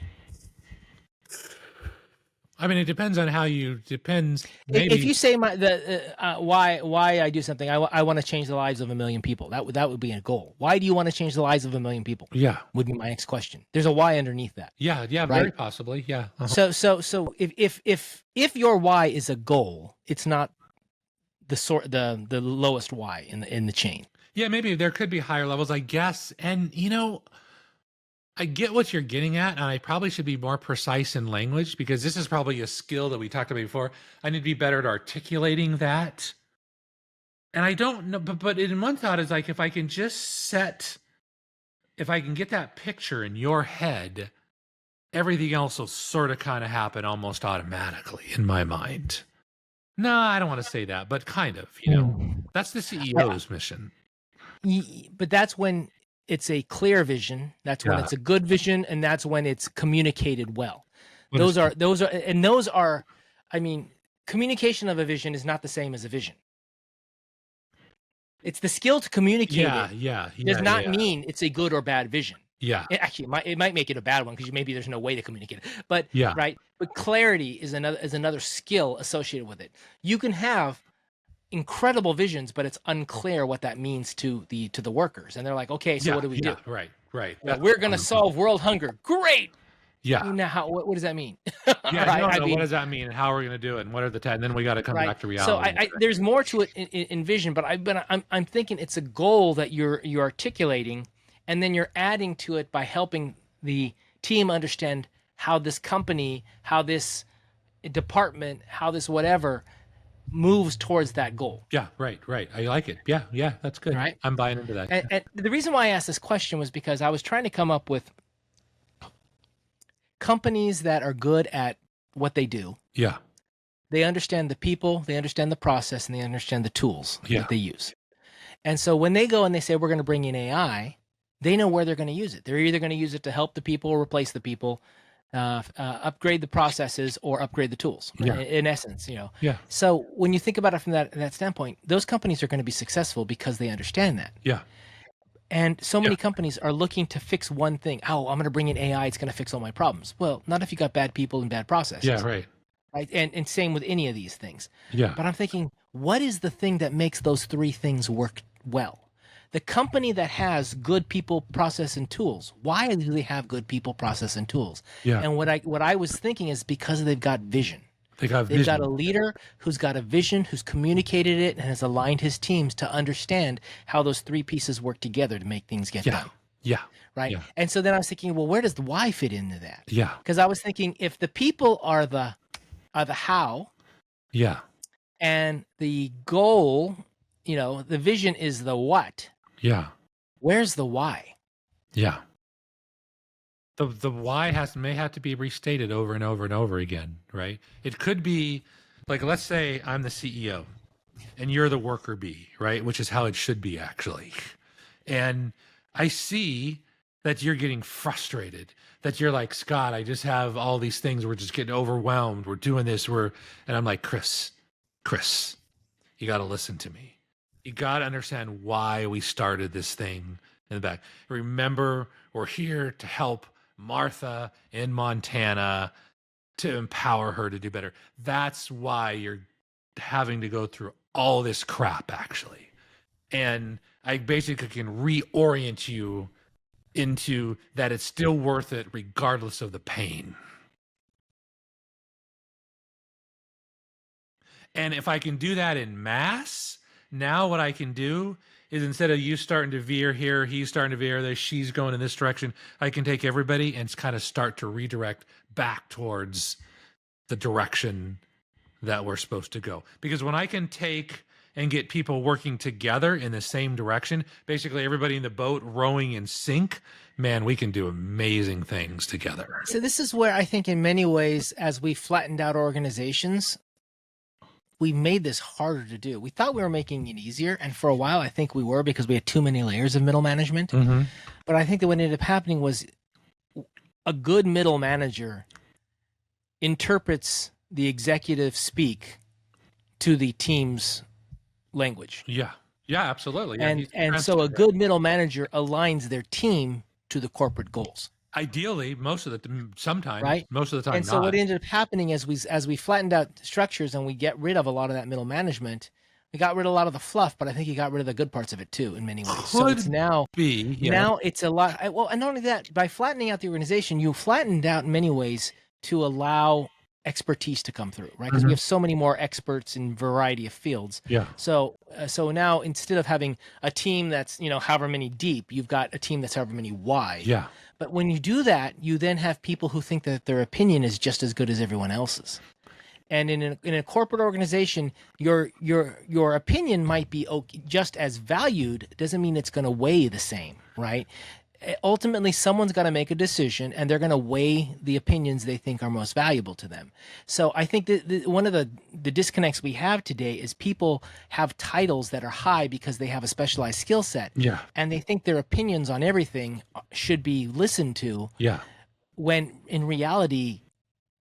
I mean, it depends on how you, depends. Maybe. If you say why I do something, I want to change the lives of 1 million people. That would be a goal. Why do you want to change the lives of 1 million people? Yeah. Would be my next question. There's a why underneath that. Yeah, yeah, right? very possibly. Yeah. Uh-huh. So if your why is a goal, it's not the lowest why in the chain. Yeah, maybe there could be higher levels, I guess. And I get what you're getting at, and I probably should be more precise in language, because this is probably a skill that we talked about before. I need to be better at articulating that. And I don't know, but in one thought is like, if I can get that picture in your head, everything else will sort of kind of happen almost automatically in my mind. No, I don't want to say that, but kind of, that's the CEO's mission. But that's when it's a clear vision. That's when it's a good vision, and that's when it's communicated well. Those are, I mean, communication of a vision is not the same as a vision. It's the skill to communicate. Does not mean it's a good or bad vision. Yeah. It might make it a bad one, because maybe there's no way to communicate it. But right. But clarity is another skill associated with it. You can have incredible visions, but it's unclear what that means to the workers, and they're like, okay, so what do we do? Right. Well, we're going to solve world hunger. Great. Yeah. Now, what does that mean? Yeah. Right? What does that mean, and how are we going to do it, and what are the and then we got to come back to reality. So there's more to it in vision, but I'm thinking it's a goal that you're articulating, and then you're adding to it by helping the team understand how this company, how this department, how this whatever moves towards that goal. Yeah, right. I like it. Yeah, that's good. Right? I'm buying into that. And the reason why I asked this question was because I was trying to come up with companies that are good at what they do. Yeah. They understand the people, they understand the process, and they understand the tools that they use. And so when they go and they say, we're going to bring in AI, they know where they're going to use it. They're either going to use it to help the people or replace the people, upgrade the processes or upgrade the tools, in essence, Yeah. So when you think about it from that standpoint, those companies are going to be successful because they understand that. Yeah. And so many companies are looking to fix one thing. Oh, I'm going to bring in AI. It's going to fix all my problems. Well, not if you got bad people and bad processes. Yeah, right. Right. And same with any of these things. Yeah. But I'm thinking, what is the thing that makes those three things work well? The company that has good people, process, and tools, why do they have good people, process, and tools? Yeah. And what I was thinking is because they've got vision. They've got a leader who's got a vision, who's communicated it, and has aligned his teams to understand how those three pieces work together to make things get done. Yeah. Right. Yeah. And so then I was thinking, well, where does the why fit into that? Yeah. Because I was thinking, if the people are the how. Yeah. And the goal, the vision is the what. Yeah. Where's the why? Yeah. The why may have to be restated over and over and over again, right? It could be like, let's say I'm the CEO and you're the worker bee, right? Which is how it should be, actually. And I see that you're getting frustrated, that you're like, Scott, I just have all these things. We're just getting overwhelmed. We're doing this. And I'm like, Chris, you got to listen to me. You got to understand why we started this thing in the back. Remember, we're here to help Martha in Montana, to empower her to do better. That's why you're having to go through all this crap, actually. And I basically can reorient you into that it's still worth it regardless of the pain. And if I can do that in mass, now what I can do is, instead of you starting to veer here, he's starting to veer there, she's going in this direction, I can take everybody and kind of start to redirect back towards the direction that we're supposed to go. Because when I can take and get people working together in the same direction, basically everybody in the boat rowing in sync, man, we can do amazing things together. So this is where I think in many ways, as we flattened out organizations, we made this harder to do. We thought we were making it easier, and for a while I think we were, because we had too many layers of middle management. Mm-hmm. But I think that what ended up happening was a good middle manager interprets the executive speak to the team's language. Yeah. Yeah, absolutely. Yeah, And so a good middle manager aligns their team to the corporate goals. Ideally, sometimes, right? most of the time, and so what ended up happening as we flattened out structures and we get rid of a lot of that middle management, we got rid of a lot of the fluff, but I think you got rid of the good parts of it too in many ways. So it's now it's a lot. Well, and not only that, by flattening out the organization, you flattened out in many ways to allow expertise to come through, right? Because we have so many more experts in variety of fields. Yeah. So now instead of having a team that's however many deep, you've got a team that's however many wide. Yeah. But when you do that, you then have people who think that their opinion is just as good as everyone else's. And in a corporate organization, your opinion might be just as valued. It doesn't mean it's going to weigh the same, right? Ultimately, someone's got to make a decision, and they're going to weigh the opinions they think are most valuable to them. So I think that one of the disconnects we have today is people have titles that are high because they have a specialized skill set. Yeah. And they think their opinions on everything should be listened to. Yeah. When in reality,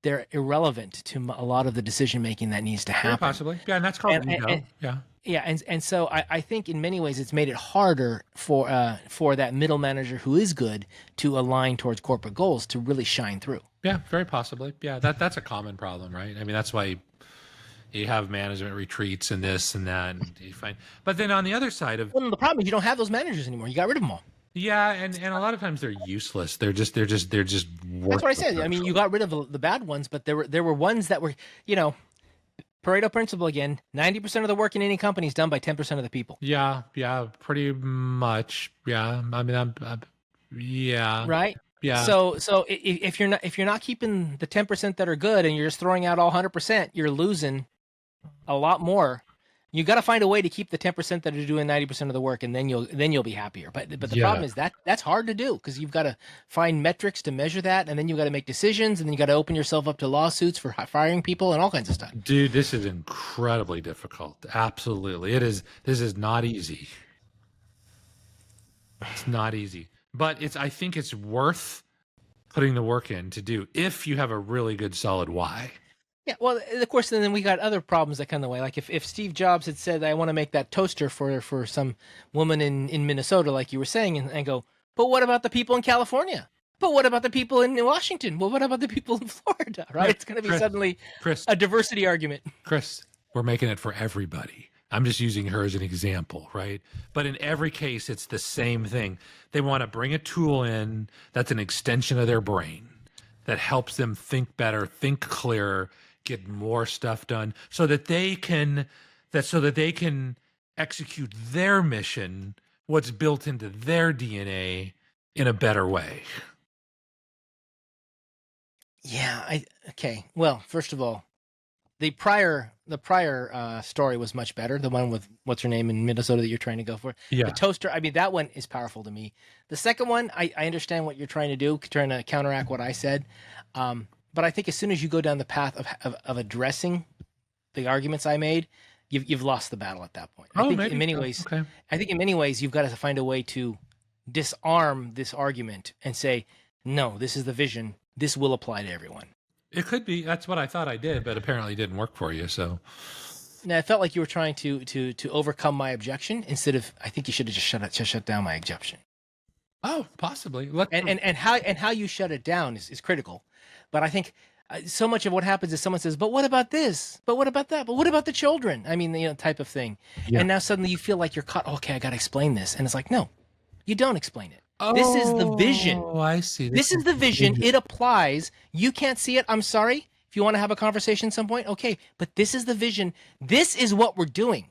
they're irrelevant to a lot of the decision making that needs to happen. Yeah, possibly. Yeah, and that's called yeah. Yeah, and so I think in many ways it's made it harder for that middle manager who is good to align towards corporate goals to really shine through. Yeah, very possibly. Yeah, that's a common problem, right? I mean, that's why you have management retreats and this and that, and you find. But then on the other side of the problem is you don't have those managers anymore. You got rid of them all. Yeah, and a lot of times they're useless. They're just. That's what I said. I mean, you got rid of the bad ones, but there were ones that were Pareto principle again, 90% of the work in any company is done by 10% of the people. Yeah, pretty much. Yeah, I mean, yeah. Right? Yeah. So if you're not keeping the 10% that are good and you're just throwing out all 100%, you're losing a lot more. You got to find a way to keep the 10% that are doing 90% of the work, and then you'll be happier. But the problem is that's hard to do, because you've got to find metrics to measure that, and then you've got to make decisions, and then you got to open yourself up to lawsuits for firing people and all kinds of stuff. Dude, this is incredibly difficult. Absolutely, it is. This is not easy. It's not easy, but I think it's worth putting the work in to do if you have a really good solid why. Yeah, well, of course, and then we got other problems that come the way. Like if Steve Jobs had said, I want to make that toaster for some woman in Minnesota, like you were saying, and go, but what about the people in California? But what about the people in Washington? Well, what about the people in Florida, right? It's going to be suddenly a diversity argument. Chris, we're making it for everybody. I'm just using her as an example, right? But in every case, it's the same thing. They want to bring a tool in that's an extension of their brain that helps them think better, think clearer, get more stuff done, so that they can execute their mission, what's built into their DNA, in a better way. Yeah, okay. Well, first of all, the prior story was much better. The one with what's her name in Minnesota that you're trying to go for. Yeah. The toaster. I mean, that one is powerful to me. The second one, I understand what you're trying to do, trying to counteract what I said. But I think as soon as you go down the path of addressing the arguments I made, you've lost the battle at that point. I think in many ways, okay. I think in many ways you've got to find a way to disarm this argument and say, no, this is the vision. This will apply to everyone. It could be. That's what I thought I did, but apparently it didn't work for you. So now I felt like you were trying to overcome my objection instead of. I think you should have just shut down my objection. Oh, possibly. And how you shut it down is critical. But I think so much of what happens is someone says, but what about this? But what about that? But what about the children? I mean, type of thing. Yeah. And now suddenly you feel like you're caught. Okay, I got to explain this. And it's like, no, you don't explain it. Oh, this is the vision. Oh, I see. This is the vision. It applies. You can't see it. I'm sorry. If you want to have a conversation at some point, okay. But this is the vision. This is what we're doing.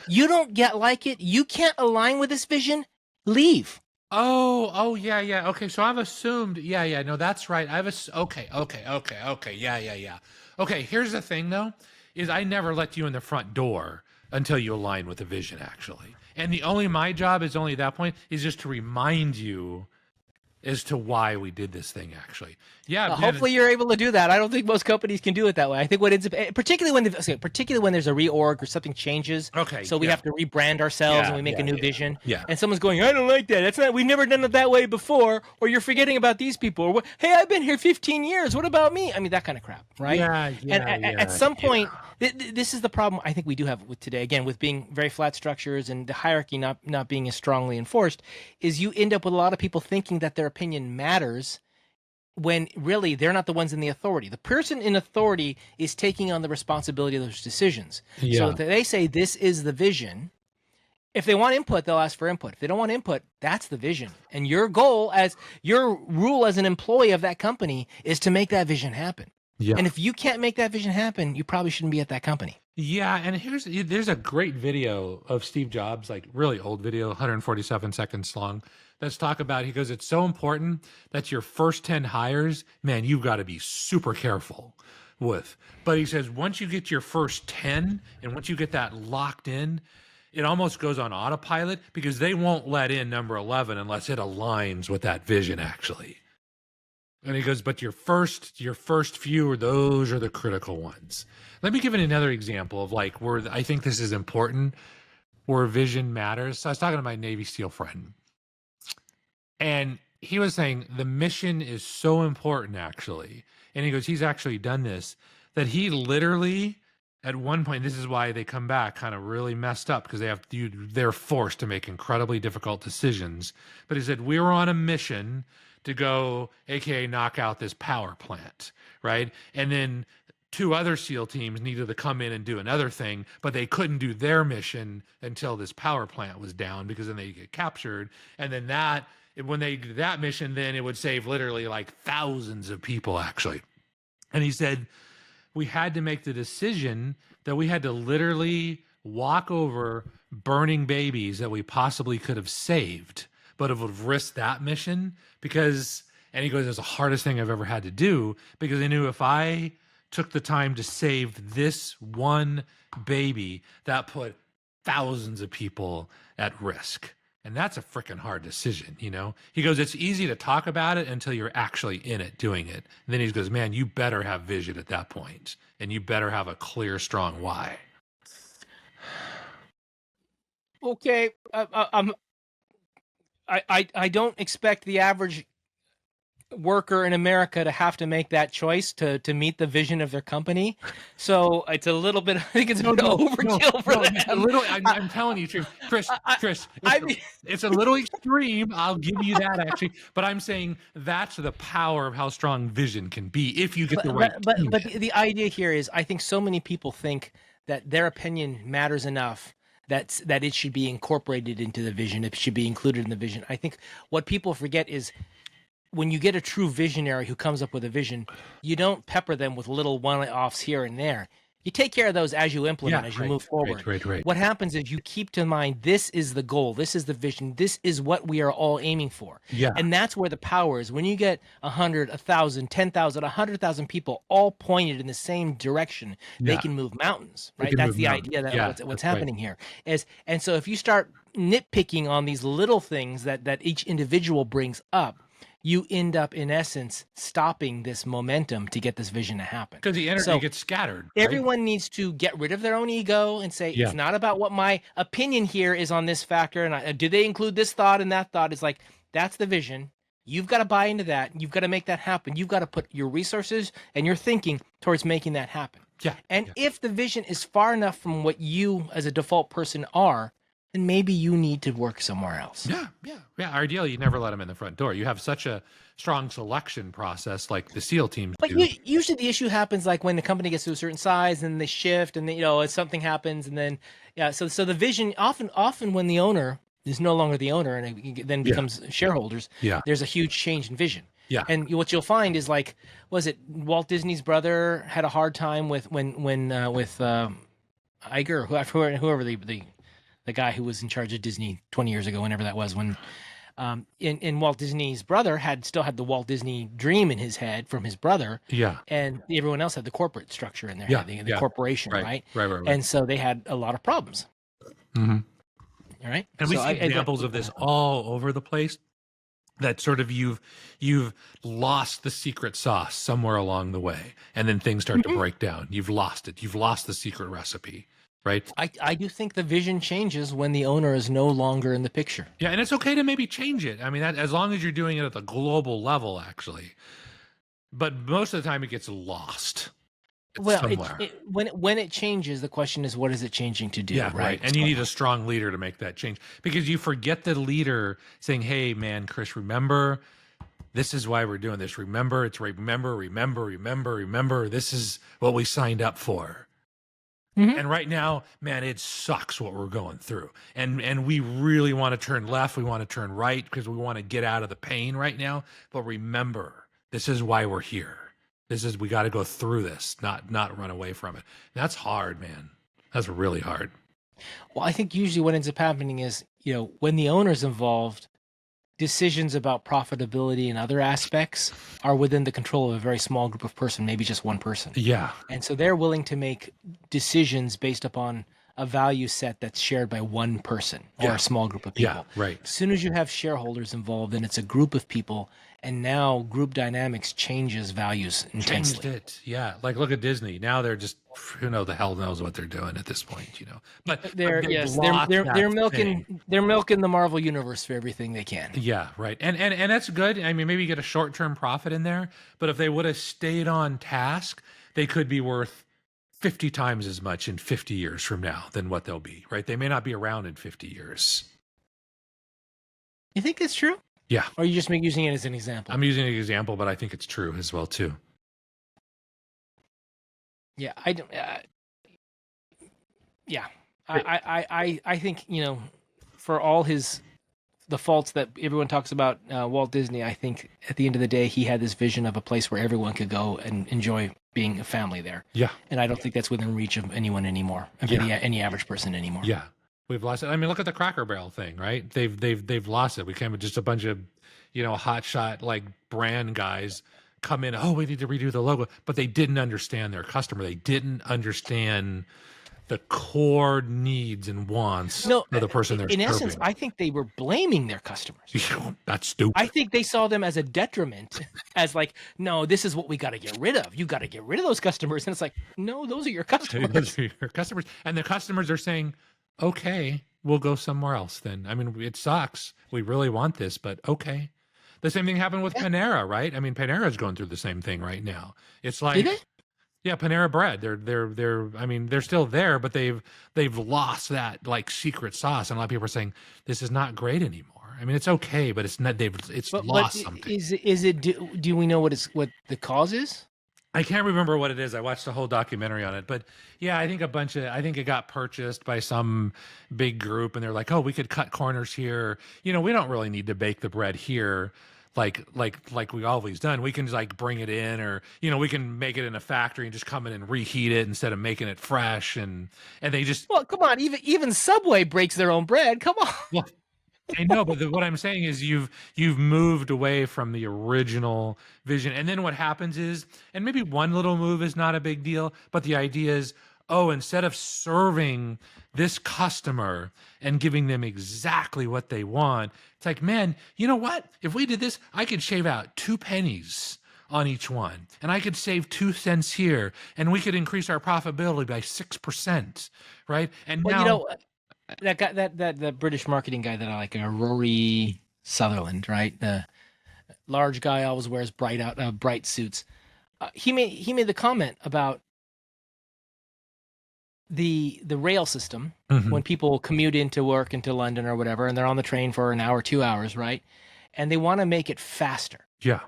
You don't like it. You can't align with this vision. Leave. Oh, yeah. Okay, so I've assumed, yeah, no, that's right. Okay, yeah. Okay, here's the thing, though, is I never let you in the front door until you align with the vision, actually. And my job is only at that point is just to remind you as to why we did this thing, actually. Yeah. Man, hopefully you're able to do that. I don't think most companies can do it that way. I think what ends up, particularly when there's a reorg or something changes. Okay. So we have to rebrand ourselves and we make a new vision. Yeah. And someone's going, I don't like that. That's not. We've never done it that way before. Or you're forgetting about these people. Or hey, I've been here 15 years. What about me? I mean, that kind of crap, right? Yeah. And at some point, this is the problem I think we do have with today. Again, with being very flat structures and the hierarchy not being as strongly enforced, is you end up with a lot of people thinking that their opinion matters, when really they're not the ones in the authority. The person in authority is taking on the responsibility of those decisions. Yeah. So if they say this is the vision, if they want input, they'll ask for input. If they don't want input, that's the vision. And your rule as an employee of that company is to make that vision happen. Yeah. And if you can't make that vision happen, you probably shouldn't be at that company. Yeah, and there's a great video of Steve Jobs, like really old video, 147 seconds long. Let's talk about, he goes, it's so important that your first 10 hires, man, you've got to be super careful with. But he says, once you get your first 10 and once you get that locked in, it almost goes on autopilot because they won't let in number 11 unless it aligns with that vision, actually. And he goes, but your first few, those are the critical ones. Let me give it another example of like where I think this is important, where vision matters. So I was talking to my Navy SEAL friend, and he was saying the mission is so important, actually. And he goes, he's actually done this, that he literally, at one point, this is why they come back kind of really messed up, because they're forced to make incredibly difficult decisions. But he said, we were on a mission to go, AKA knock out this power plant, right? And then 2 other SEAL teams needed to come in and do another thing, but they couldn't do their mission until this power plant was down, because then they get captured. And then when they did that mission, then it would save literally like thousands of people, actually. And he said, we had to make the decision that we had to literally walk over burning babies that we possibly could have saved, but it would have risked that mission because, and he goes, it's the hardest thing I've ever had to do, because I knew if I took the time to save this one baby, that put thousands of people at risk. And that's a freaking hard decision, you know? He goes, it's easy to talk about it until you're actually in it, doing it. And then he goes, man, you better have vision at that point, and you better have a clear, strong why. Okay. I don't expect the average worker in America to have to make that choice to meet the vision of their company. So it's a little bit, I think it's overkill for them. A little, I'm telling you, Chris, it's a little extreme. I'll give you that, actually. But I'm saying that's the power of how strong vision can be if you get the right team. But the idea here is, I think so many people think that their opinion matters enough that it should be incorporated into the vision. It should be included in the vision. I think what people forget is, when you get a true visionary who comes up with a vision, you don't pepper them with little one-offs here and there. You take care of those as you implement, as you move forward. Right. What happens is you keep to mind, this is the goal, this is the vision, this is what we are all aiming for. Yeah. And that's where the power is. When you get 100, 1,000, 10,000, 100,000 people all pointed in the same direction, they can move mountains, right? That's the idea that what's happening here is. And so if you start nitpicking on these little things that each individual brings up, you end up, in essence, stopping this momentum to get this vision to happen. Because the energy gets scattered. Right? Everyone needs to get rid of their own ego and say, it's not about what my opinion here is on this factor. And do they include this thought and that thought? It's like, that's the vision. You've got to buy into that. You've got to make that happen. You've got to put your resources and your thinking towards making that happen. Yeah. And if the vision is far enough from what you as a default person are, then maybe you need to work somewhere else. Yeah. Ideally, you never let them in the front door. You have such a strong selection process, like the SEAL teams do. But usually the issue happens like when the company gets to a certain size and they shift, and then, something happens, and then So the vision often when the owner is no longer the owner and it then becomes shareholders. Yeah. There's a huge change in vision. Yeah. And what you'll find is, like, was it Walt Disney's brother had a hard time with with Iger, whoever the guy who was in charge of Disney 20 years ago, whenever that was, when in Walt Disney's brother still had the Walt Disney dream in his head from his brother. Yeah. And everyone else had the corporate structure in their head, the corporation, right? Right. And so they had a lot of problems. Mm-hmm. All right. And we see examples of this all over the place. that sort of you've lost the secret sauce somewhere along the way, and then things start to break down. You've lost it. You've lost the secret recipe, right? I do think the vision changes when the owner is no longer in the picture. Yeah, and it's okay to maybe change it. I mean, that, as long as you're doing it at the global level, actually. But most of the time, it gets lost. Well, when it changes, the question is, what is it changing to do? Yeah, right. And you need a strong leader to make that change, because you forget the leader saying, "Hey, man, Chris, remember, this is why we're doing this. Remember, it's remember. This is what we signed up for." And right now, man, it sucks what we're going through. And we really want to turn left. We want to turn right because we want to get out of the pain right now. But remember, this is why we're here. We got to go through this, not run away from it. And that's hard, man. That's really hard. Well, I think usually what ends up happening is, when the owner's involved, decisions about profitability and other aspects are within the control of a very small group of person, maybe just one person. Yeah. And so they're willing to make decisions based upon a value set that's shared by one person or a small group of people. Yeah, right. As soon as you have shareholders involved, then it's a group of people, and now group dynamics changes values intensely. Changed it. Yeah. Like, look at Disney. Now they're just, who knows, the hell knows what they're doing at this point, But they're milking the Marvel universe for everything they can. Yeah, right. And that's good. I mean, maybe you get a short-term profit in there, but if they would have stayed on task, they could be worth 50 times as much in 50 years from now than what they'll be, right? They may not be around in 50 years. You think that's true? Yeah. Or are you just using it as an example? I'm using an example, but I think it's true as well, too. Yeah, I don't. I think, for all the faults that everyone talks about Walt Disney, I think at the end of the day, he had this vision of a place where everyone could go and enjoy being a family there. Yeah. And I don't think that's within reach of anyone anymore, any average person anymore. Yeah. We've lost it. I mean, look at the Cracker Barrel thing, right? They've lost it. We came with just a bunch of, hotshot like brand guys come in. Oh, we need to redo the logo, but they didn't understand their customer. They didn't understand the core needs and wants of the person they're serving. In essence, I think they were blaming their customers. That's stupid. I think they saw them as a detriment, as like, no, this is what we got to get rid of. You got to get rid of those customers. And it's like, no, those are your customers. Those are your customers. And the customers are saying, okay, we'll go somewhere else then. I mean, it sucks. We really want this, but okay. The same thing happened with Panera, right? I mean, Panera's going through the same thing right now. It's like, did they? Yeah, Panera Bread. They're. I mean, they're still there, but they've lost that like secret sauce, and a lot of people are saying this is not great anymore. I mean, it's okay, but it's not. It's lost something. Is it? Do we know what the cause is? I can't remember what it is. I watched a whole documentary on it, but yeah, I think it got purchased by some big group, and they're like, oh, we could cut corners here. We don't really need to bake the bread here. Like we always done. We can just like bring it in, or we can make it in a factory and just come in and reheat it instead of making it fresh. And they just, well, come on, even Subway breaks their own bread. Come on. Well, I know, but what I'm saying is you've moved away from the original vision, and then what happens is, and maybe one little move is not a big deal, but the idea is, oh, instead of serving this customer and giving them exactly what they want, it's like, man, you know what? If we did this, I could shave out 2 pennies on each one, and I could save 2 cents here, and we could increase our profitability by 6%, right? And now, that guy, that British marketing guy that I like, Rory Sutherland, right? The large guy, always wears bright suits. He made the comment about the rail system when people commute into work into London or whatever, and they're on the train for an hour, 2 hours, right? And they want to make it faster. Yeah.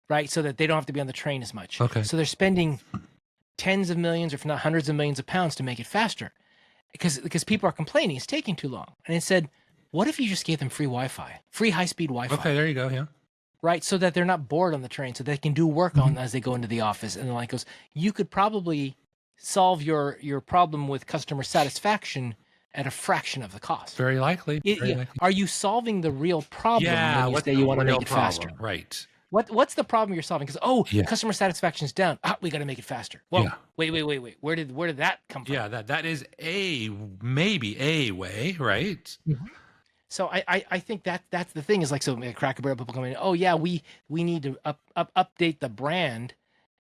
Right. So that they don't have to be on the train as much. Okay. So they're spending tens of millions, if not hundreds of millions of pounds to make it faster because people are complaining it's taking too long. And it said, what if you just gave them free Wi-Fi, free high-speed Wi-Fi? Okay, there you go. Yeah. Right. So that they're not bored on the train, so they can do work on as they go into the office. And the like goes, you could probably solve your problem with customer satisfaction at a fraction of the cost. Very likely. Are you solving the real problem when you say you want to make it faster? Right. What's the problem you're solving? Because customer satisfaction is down. We got to make it faster. Well, wait. Where did that come from? Yeah, that is maybe a way, right? So I think that's the thing is like, so Cracker Barrel people come in, oh yeah, we need to update the brand.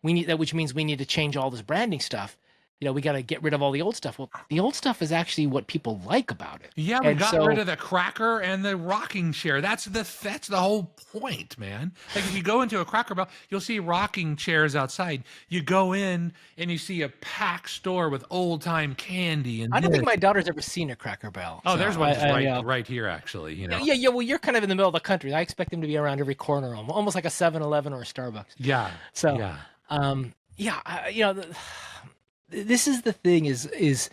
We need that, which means we need to change all this branding stuff. We got to get rid of all the old stuff. Well, the old stuff is actually what people like about it. Yeah, we got rid of the cracker and the rocking chair. That's the whole point, man. Like if you go into a Cracker Barrel, you'll see rocking chairs outside. You go in and you see a packed store with old time candy. And I don't think my daughter's ever seen a Cracker Barrel. Oh, so there's one right here, actually. Yeah. Well, you're kind of in the middle of the country. I expect them to be around every corner, almost like a 7-Eleven or a Starbucks. Yeah. So this is the thing is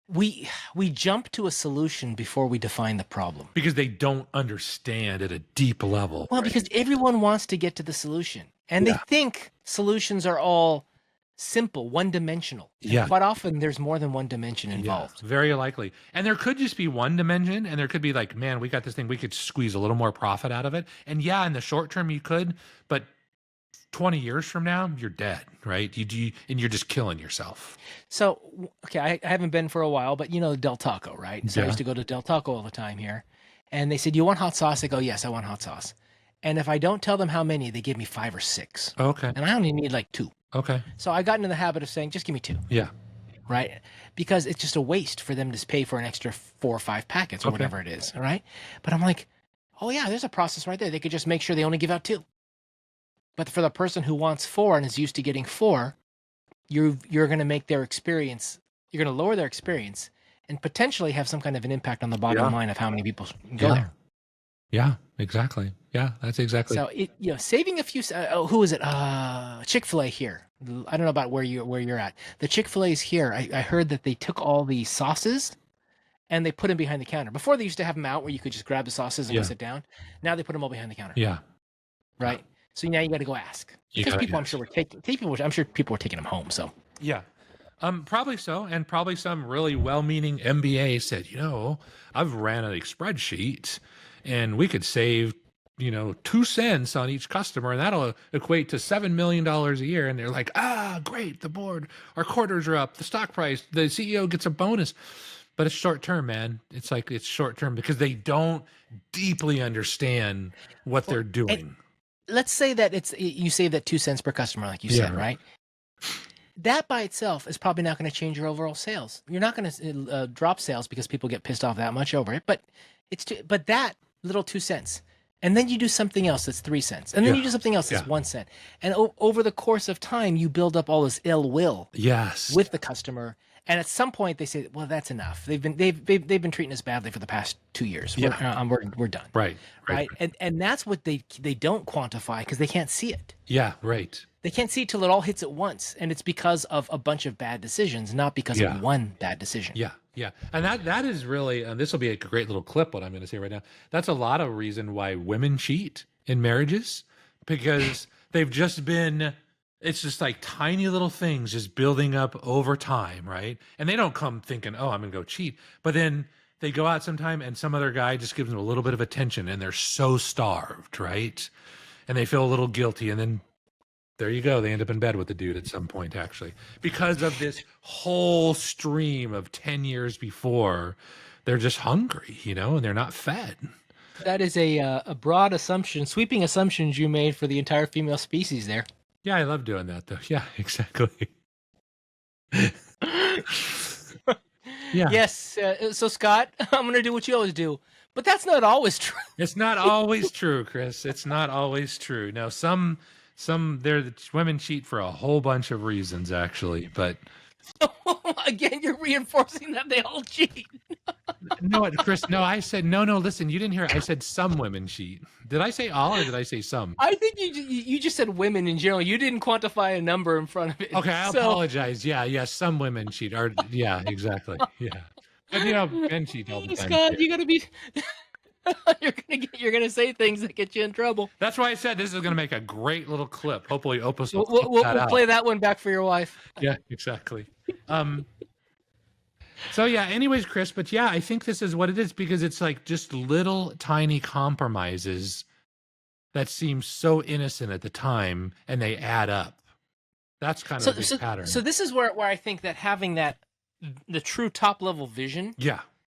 we jump to a solution before we define the problem. Because they don't understand at a deep level. Well, right? Because everyone wants to get to the solution. And they think solutions are all simple, one-dimensional. Yeah. Quite often, there's more than one dimension involved. Yeah, very likely. And there could just be one dimension, and there could be like, man, we got this thing, we could squeeze a little more profit out of it. And yeah, in the short term, you could, but 20 years from now, you're dead, right? And you're just killing yourself. So, okay, I haven't been for a while, but Del Taco, right? So I used to go to Del Taco all the time here. And they said, you want hot sauce? I go, yes, I want hot sauce. And if I don't tell them how many, they give me 5 or 6. Okay. And I only need like 2. Okay. So I got into the habit of saying, just give me 2. Yeah. Right? Because it's just a waste for them to pay for an extra 4 or 5 packets or whatever it is. All right. But I'm like, oh yeah, there's a process right there. They could just make sure they only give out 2. But for the person who wants 4 and is used to getting 4, you're going to make their experience, you're going to lower their experience and potentially have some kind of an impact on the bottom line of how many people go there. Yeah, exactly. Yeah, that's exactly. So saving a few. Who is it? Chick-fil-A here. I don't know about where you're at. The Chick-fil-A's here. I heard that they took all the sauces and they put them behind the counter. Before they used to have them out where you could just grab the sauces and go sit down. Now they put them all behind the counter. Yeah. Right. So now you got to go ask because I'm sure people were taking them home. So yeah, probably so, and probably some really well-meaning MBA said, I've ran a spreadsheet, and we could save 2 cents on each customer, and that'll equate to $7 million a year. And they're like, great, the board, our quarters are up, the stock price, the CEO gets a bonus. But it's short term, man. It's short term because they don't deeply understand what they're doing. Let's say that you save that 2 cents per customer, like you said, right? That by itself is probably not going to change your overall sales. You're not going to drop sales because people get pissed off that much over it. But but that little 2 cents, and then you do something else that's 3 cents, and then you do something else that's 1 cent, and over the course of time, you build up all this ill will with the customer. And at some point, they say, "Well, that's enough. They've been treating us badly for the past 2 years. We're done." Right. And that's what they don't quantify because they can't see it. Yeah. Right. They can't see it till it all hits at once, and it's because of a bunch of bad decisions, not because of one bad decision. Yeah. Yeah. And that is really, this will be a great little clip. What I'm going to say right now. That's a lot of reason why women cheat in marriages because they've just been. It's just like tiny little things just building up over time, right? And they don't come thinking, oh, I'm going to go cheat. But then they go out sometime and some other guy just gives them a little bit of attention and they're so starved, right? And they feel a little guilty. And then there you go. They end up in bed with the dude at some point, actually. Because of this whole stream of 10 years before, they're just hungry, and they're not fed. That is a broad assumption, sweeping assumptions you made for the entire female species there. Yeah, I love doing that, though. Yeah, exactly. Yeah. Yes. So, Scott, I'm going to do what you always do. But that's not always true. It's not always true, Chris. It's not always true. Now, some women cheat for a whole bunch of reasons, actually. But again, you're reinforcing that they all cheat. No, Chris. No, I said no. Listen, you didn't hear it. I said some women cheat. Did I say all or did I say some? I think you just said women in general. You didn't quantify a number in front of it. Okay, I apologize. Yeah, some women cheat. Or yeah, exactly. Yeah, but men cheat all the time. Scott, you gotta be. You're gonna say things that get you in trouble. That's why I said this is gonna make a great little clip. Hopefully, Opus will we'll play that one back for your wife. Yeah, exactly. So yeah, anyways, Chris, but yeah, I think this is what it is because it's like just little tiny compromises that seem so innocent at the time and they add up. That's kind of a big pattern. So this is where I think that having the true top level vision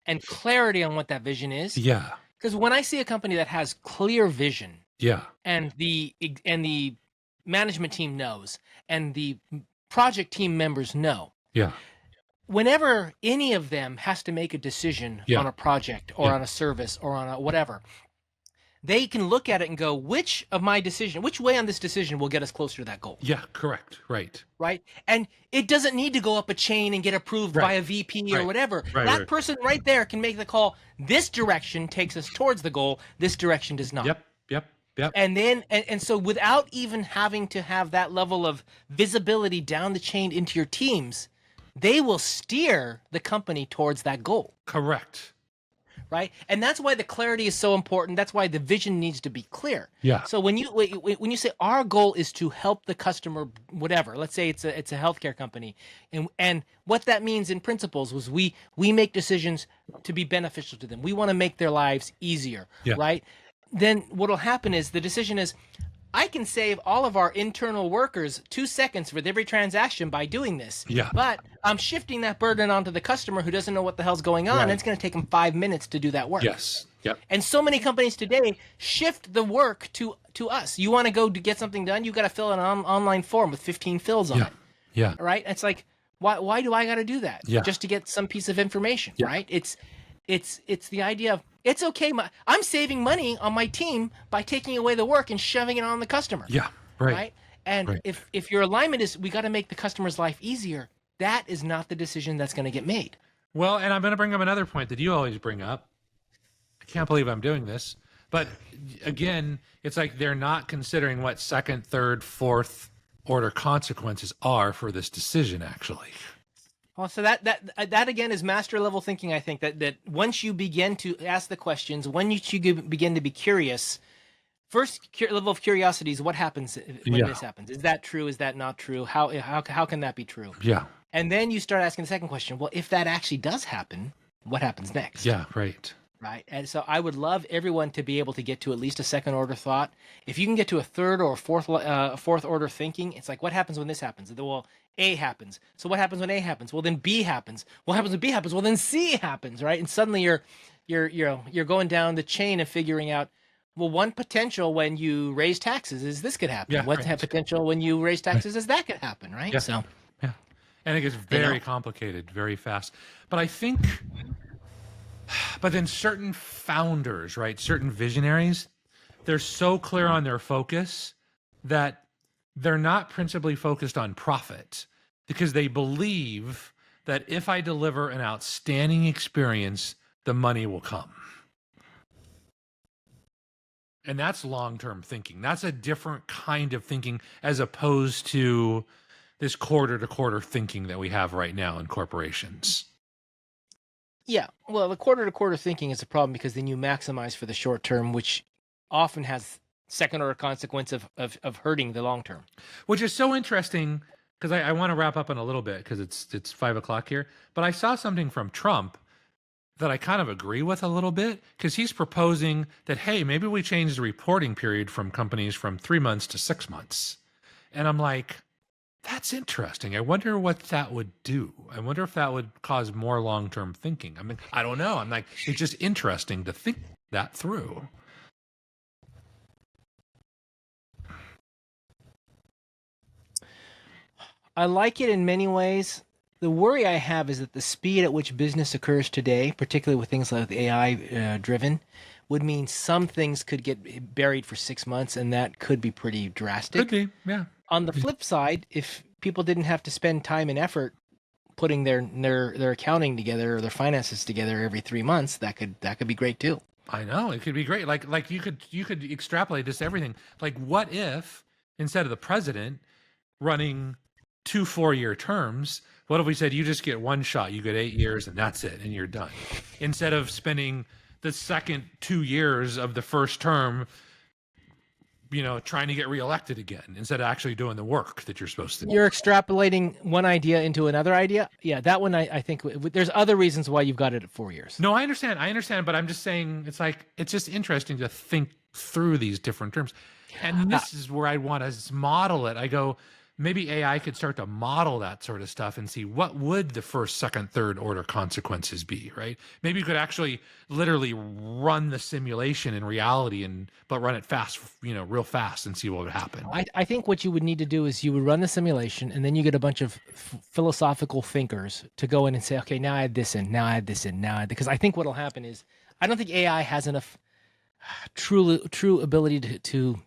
and clarity on what that vision is. Yeah. Because when I see a company that has clear vision, Yeah. and the management team knows, and the project team members know, Yeah. whenever any of them has to make a decision on a project or on a service or on a whatever, they can look at it and go, which way on this decision will get us closer to that goal? Yeah, correct. Right. Right. And it doesn't need to go up a chain and get approved by a VP or whatever. That person right there can make the call. This direction takes us towards the goal. This direction does not. Yep. And then, and so without even having to have that level of visibility down the chain into your teams, they will steer the company towards that goal. Correct. Right. And that's why the clarity is so important. That's why the vision needs to be clear. Yeah. So when you say our goal is to help the customer, whatever, let's say it's a healthcare company, and what that means in principles was we make decisions to be beneficial to them. We want to make their lives easier. Yeah. Right. Then what'll happen is the decision is, I can save all of our internal workers 2 seconds with every transaction by doing this. Yeah. But I'm shifting that burden onto the customer who doesn't know what the hell's going on. And it's going to take them 5 minutes to do that work. Yes. Yep. And so many companies today shift the work to us. You want to go to get something done, you got to fill an online form with 15 fills on it. Yeah. Right? It's like, why do I got to do that? Yeah. Just to get some piece of information, right? It's the idea of, it's okay. I'm saving money on my team by taking away the work and shoving it on the customer. Yeah. Right. And if your alignment is, we got to make the customer's life easier, that is not the decision that's going to get made. Well, and I'm going to bring up another point that you always bring up. I can't believe I'm doing this, but again, it's like they're not considering what second, third, fourth order consequences are for this decision, actually. Well, so that again is master level thinking. I think that once you begin to ask the questions, when you begin to be curious, first level of curiosity is what happens when this happens. Is that true? Is that not true? How can that be true? Yeah. And then you start asking the second question. Well, if that actually does happen, what happens next? Yeah. Right. Right. And so I would love everyone to be able to get to at least a second order thought. If you can get to a third or fourth order thinking, it's like, what happens when this happens? Well, A happens. So what happens when A happens? Well, then B happens. What happens when B happens? Well, then C happens, right? And suddenly you're going down the chain and figuring out, well, one potential when you raise taxes is this could happen. Yeah, What potential when you raise taxes is that could happen, right? Yeah. So yeah. And it gets very complicated very fast. But I think, but then certain founders, right, certain visionaries, they're so clear on their focus that they're not principally focused on profit, because they believe that if I deliver an outstanding experience, the money will come. And that's long-term thinking. That's a different kind of thinking as opposed to this quarter-to-quarter thinking that we have right now in corporations. yeah, well, the quarter-to-quarter thinking is a problem because then you maximize for the short term, which often has second-order consequence of hurting the long term. Which is so interesting, because I want to wrap up in a little bit because it's 5:00 here. But I saw something from Trump that I kind of agree with a little bit, because he's proposing that, hey, maybe we change the reporting period from companies from 3 months to 6 months. And I'm like, that's interesting. I wonder what that would do. I wonder if that would cause more long-term thinking. I mean, I don't know. I'm like, it's just interesting to think that through. I like it in many ways. The worry I have is that the speed at which business occurs today, particularly with things like AI driven, would mean some things could get buried for 6 months, and that could be pretty drastic. Could be, yeah. On the flip side, if people didn't have to spend time and effort putting their accounting together or their finances together every 3 months, that could be great too. I know, it could be great. Like you could extrapolate this to everything. Like, what if instead of the president running 2 4-year terms, what if we said you just get one shot, you get 8 years and that's it, and you're done, instead of spending the second 2 years of the first term, trying to get reelected again, instead of actually doing the work that you're supposed to do. You're extrapolating one idea into another idea. Yeah, that one I think there's other reasons why you've got it at 4 years. No, I understand, but I'm just saying it's just interesting to think through these different terms. And this is where I want to model it. I go, maybe AI could start to model that sort of stuff and see what would the first, second, third order consequences be, right? Maybe you could actually literally run the simulation in reality but run it fast, real fast, and see what would happen. I think what you would need to do is you would run the simulation, and then you get a bunch of philosophical thinkers to go in and say, okay, now I add this in, now I add this in, now I add, because I think what'll happen is I don't think AI has enough true ability to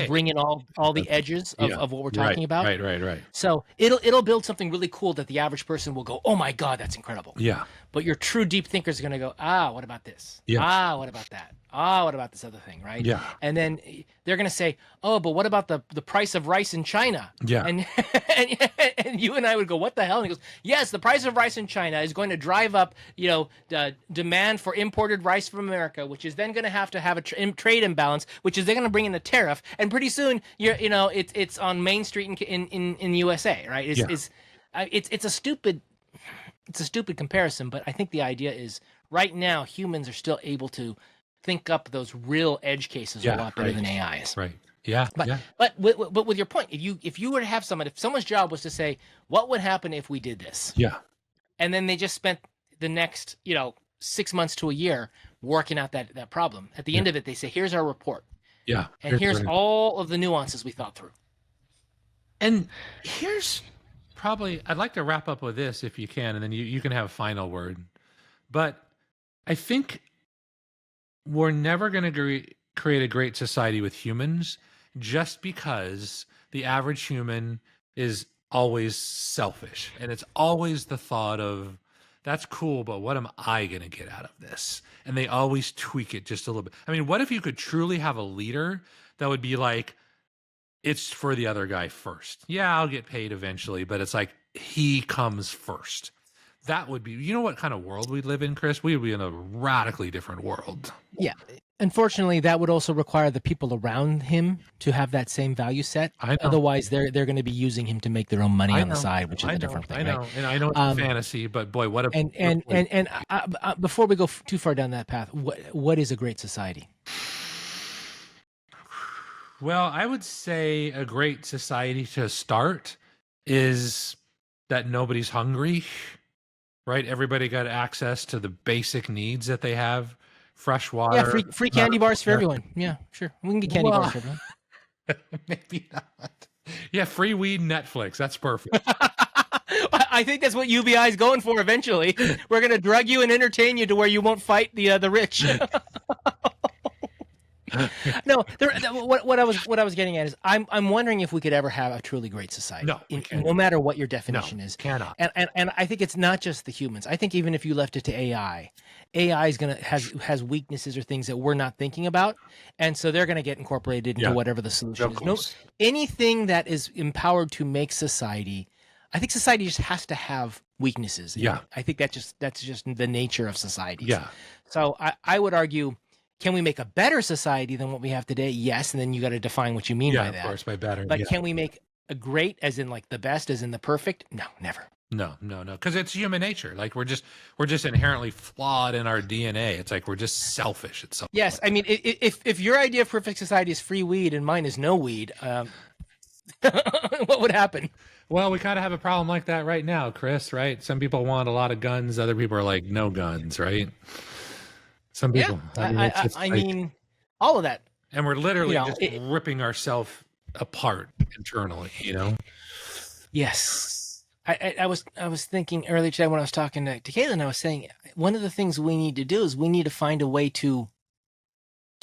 bring in all the edges of what we're talking about. Right. So it'll build something really cool that the average person will go, oh my God, that's incredible. Yeah. But your true deep thinkers are going to go, what about this? Yeah. What about that? What about this other thing, right? Yeah. And then they're going to say, oh, but what about the price of rice in China? Yeah. And you and I would go, what the hell? And he goes, yes, the price of rice in China is going to drive up, the demand for imported rice from America, which is then going to have a trade imbalance, which is they're going to bring in the tariff, and pretty soon it's on Main Street in USA, right? It's a stupid comparison, but I think the idea is right now humans are still able to think up those real edge cases a lot better than AIs. Right. Yeah. But with your point, if you were to have if someone's job was to say, what would happen if we did this? Yeah. And then they just spent the next, 6 months to a year working out that problem. At the end of it, they say, here's our report. Yeah. And here's all of the nuances we thought through. And here's probably, I'd like to wrap up with this if you can, and then you can have a final word. But I think we're never going to create a great society with humans just because the average human is always selfish. And it's always the thought of, that's cool, but what am I going to get out of this? And they always tweak it just a little bit. I mean, what if you could truly have a leader that would be like, it's for the other guy first. Yeah, I'll get paid eventually, but it's like he comes first. That would be, what kind of world we'd live in, Chris? We would be in a radically different world. Yeah. Unfortunately, that would also require the people around him to have that same value set. Otherwise, they're going to be using him to make their own money on the side, which is a different thing. I know, right? And I know it's a fantasy, but boy, what a... And before we go too far down that path, what is a great society? Well, I would say a great society to start is that nobody's hungry, right? Everybody got access to the basic needs that they have. Fresh water. Yeah, free candy bars for everyone. Yeah, sure. We can get candy bars for everyone. Maybe not. Yeah, free weed Netflix. That's perfect. I think that's what UBI is going for eventually. We're going to drug you and entertain you to where you won't fight the rich. No, what I was getting at is I'm wondering if we could ever have a truly great society. No, no matter what your definition is. Cannot. And I think it's not just the humans. I think even if you left it to AI is has weaknesses or things that we're not thinking about, and so they're gonna get incorporated into whatever the solution is. No, anything that is empowered to make society. I think society just has to have weaknesses. Yeah. I think that's just the nature of society. Yeah. So I would argue. Can we make a better society than what we have today? Yes, and then you got to define what you mean by that. Yeah, of course, by better. But can we make a great, as in like the best, as in the perfect? No, never. No, because it's human nature. Like we're just inherently flawed in our DNA. It's like we're just selfish at some point. Yes, I mean, if your idea of perfect society is free weed and mine is no weed, what would happen? Well, we kind of have a problem like that right now, Chris. Right? Some people want a lot of guns. Other people are like, no guns. Right? Some people. Yeah, I mean, all of that. And we're literally just ripping ourselves apart internally, Yes. I was thinking earlier today when I was talking to Caitlin, I was saying one of the things we need to do is we need to find a way to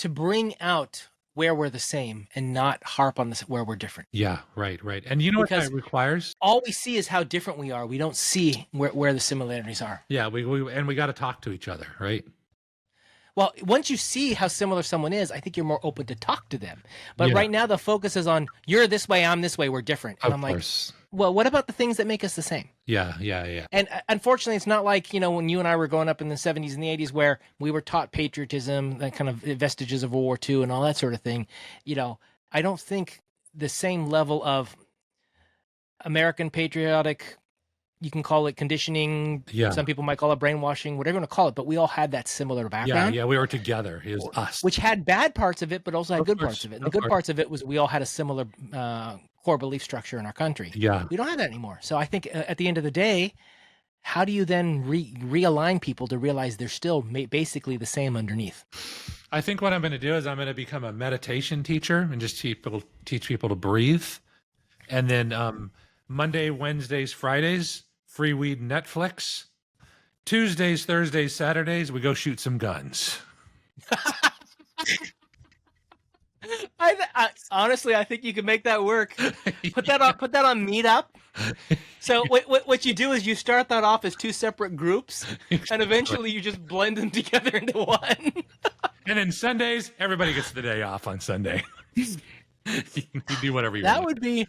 bring out where we're the same and not harp on this where we're different. Yeah, right. And you know what that requires? All we see is how different we are. We don't see where the similarities are. Yeah, we got to talk to each other, right? Well, once you see how similar someone is, I think you're more open to talk to them. But right now, the focus is on you're this way, I'm this way, we're different. And I'm like, well, what about the things that make us the same? Yeah. And unfortunately, it's not like, when you and I were growing up in the 70s and the 80s where we were taught patriotism, that kind of vestiges of World War II and all that sort of thing. I don't think the same level of American patriotic you can call it conditioning. Yeah. Some people might call it brainwashing, whatever you want to call it. But we all had that similar background. Yeah, we were together. It was us. Which had bad parts of it, but also had good parts of it. And the good parts of it was we all had a similar core belief structure in our country. Yeah. We don't have that anymore. So I think at the end of the day, how do you then realign people to realize they're still basically the same underneath? I think what I'm going to do is I'm going to become a meditation teacher and just teach people to breathe. And then Monday, Wednesdays, Fridays, free weed Netflix. Tuesdays, Thursdays, Saturdays, we go shoot some guns. Honestly, I think you can make that work. Put that on Meetup. So what you do is you start that off as two separate groups, and eventually you just blend them together into one. And then Sundays, everybody gets the day off on Sunday. You do whatever you want. That would be,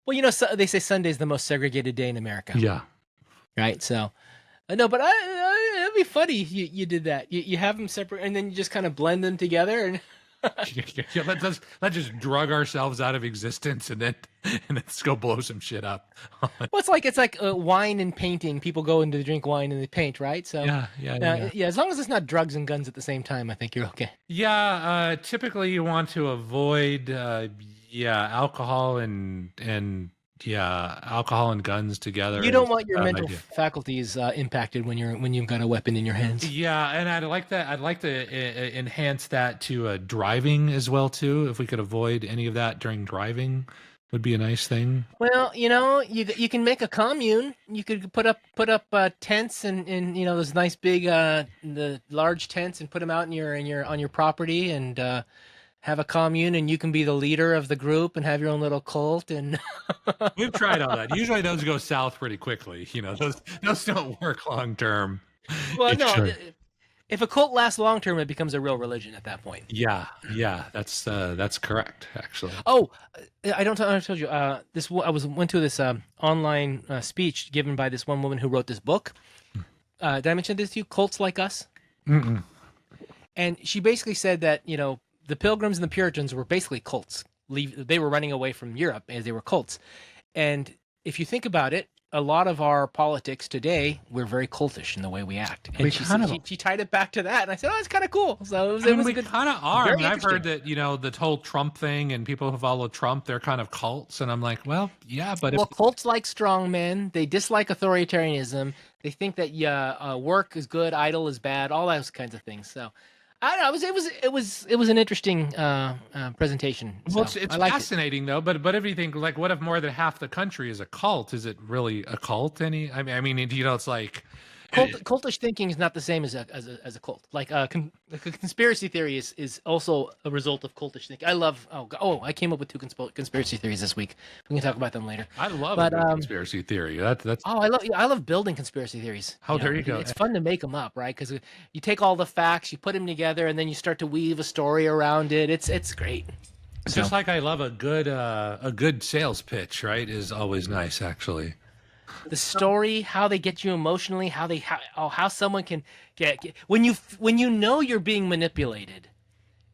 well, they say Sunday's the most segregated day in America. Yeah. Right. So, no, but it'd be funny. You did that. You have them separate, and then you just kind of blend them together, and yeah, let's just drug ourselves out of existence and then let's go blow some shit up. Well, it's like wine and painting. People go into drink wine and they paint, right? So yeah. As long as it's not drugs and guns at the same time, I think you're okay. Yeah, typically you want to avoid alcohol and alcohol and guns together. You don't want your mental faculties impacted when you've got a weapon in your hands. Yeah, and I'd like to enhance that to driving as well too. If we could avoid any of that during driving, would be a nice thing. Well, you can make a commune. You could put up tents and those nice big the large tents and put them out on your property and have a commune, and you can be the leader of the group and have your own little cult. And we've tried all that. Usually those go south pretty quickly. Those don't work long term. Well, no, if a cult lasts long term, it becomes a real religion at that point. Yeah, that's correct, actually. Oh, I told you this. I went to this online speech given by this one woman who wrote this book. Did I mention this to you? Cults Like Us. Mm-mm. And she basically said that the Pilgrims and the Puritans were basically cults. They were running away from Europe as they were cults. And if you think about it, a lot of our politics today, we're very cultish in the way we act. And she tied it back to that. And I said, oh, it's kind of cool. So we kind of are. I mean, I've heard that, the whole Trump thing and people who follow Trump, they're kind of cults. And I'm like, well, yeah, but... Well, cults like strong men. They dislike authoritarianism. They think that work is good, idle is bad, all those kinds of things. So... I don't know. It was an interesting presentation. Well, it's fascinating though. But if you think what if more than half the country is a cult? Is it really a cult? It's like cultish thinking is not the same as a cult. Like a conspiracy theory is also a result of cultish thinking. I love. I came up with 2 conspiracy theories this week. We can talk about them later. I love a conspiracy theory. That's. Oh, I love building conspiracy theories. There you go. It's fun to make them up, right? Because you take all the facts, you put them together, and then you start to weave a story around it. It's great. Just like I love a good sales pitch, right? Is always nice, actually. The story, how they get you emotionally, how someone can get when you know you're being manipulated,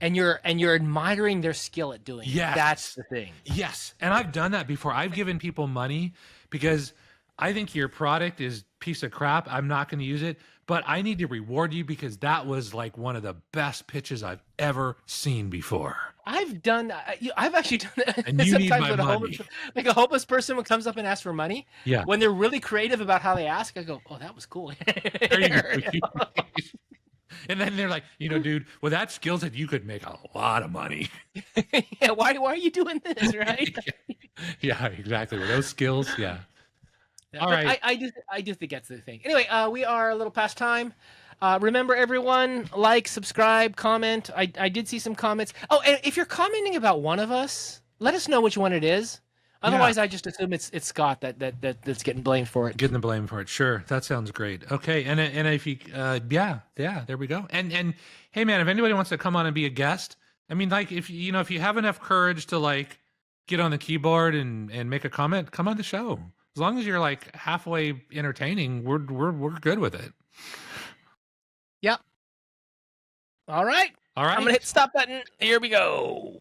and you're admiring their skill at doing it. That's the thing. Yes, and I've done that before. I've given people money because I think your product is piece of crap. I'm not going to use it, but I need to reward you because that was like one of the best pitches I've ever seen before. I've actually done that. And you need my money. A homeless person comes up and asks for money. Yeah. When they're really creative about how they ask, I go, "Oh, that was cool." There you go. And then they're like, dude, with that skill set, you could make a lot of money. Yeah. Why are you doing this, right? Yeah, exactly. With those skills, yeah. All right. I do think that's the thing. Anyway, we are a little past time. Remember, everyone, like, subscribe, comment. I did see some comments. Oh, and if you're commenting about one of us, let us know which one it is. Otherwise, I just assume it's Scott that's getting blamed for it. Getting the blame for it. Sure, that sounds great. Okay, and if you, there we go. And hey, man, if anybody wants to come on and be a guest, I mean, like, if you have enough courage to get on the keyboard and make a comment, come on the show. As long as you're halfway entertaining, we're good with it. Yep. All right. I'm gonna hit the stop button. Here we go.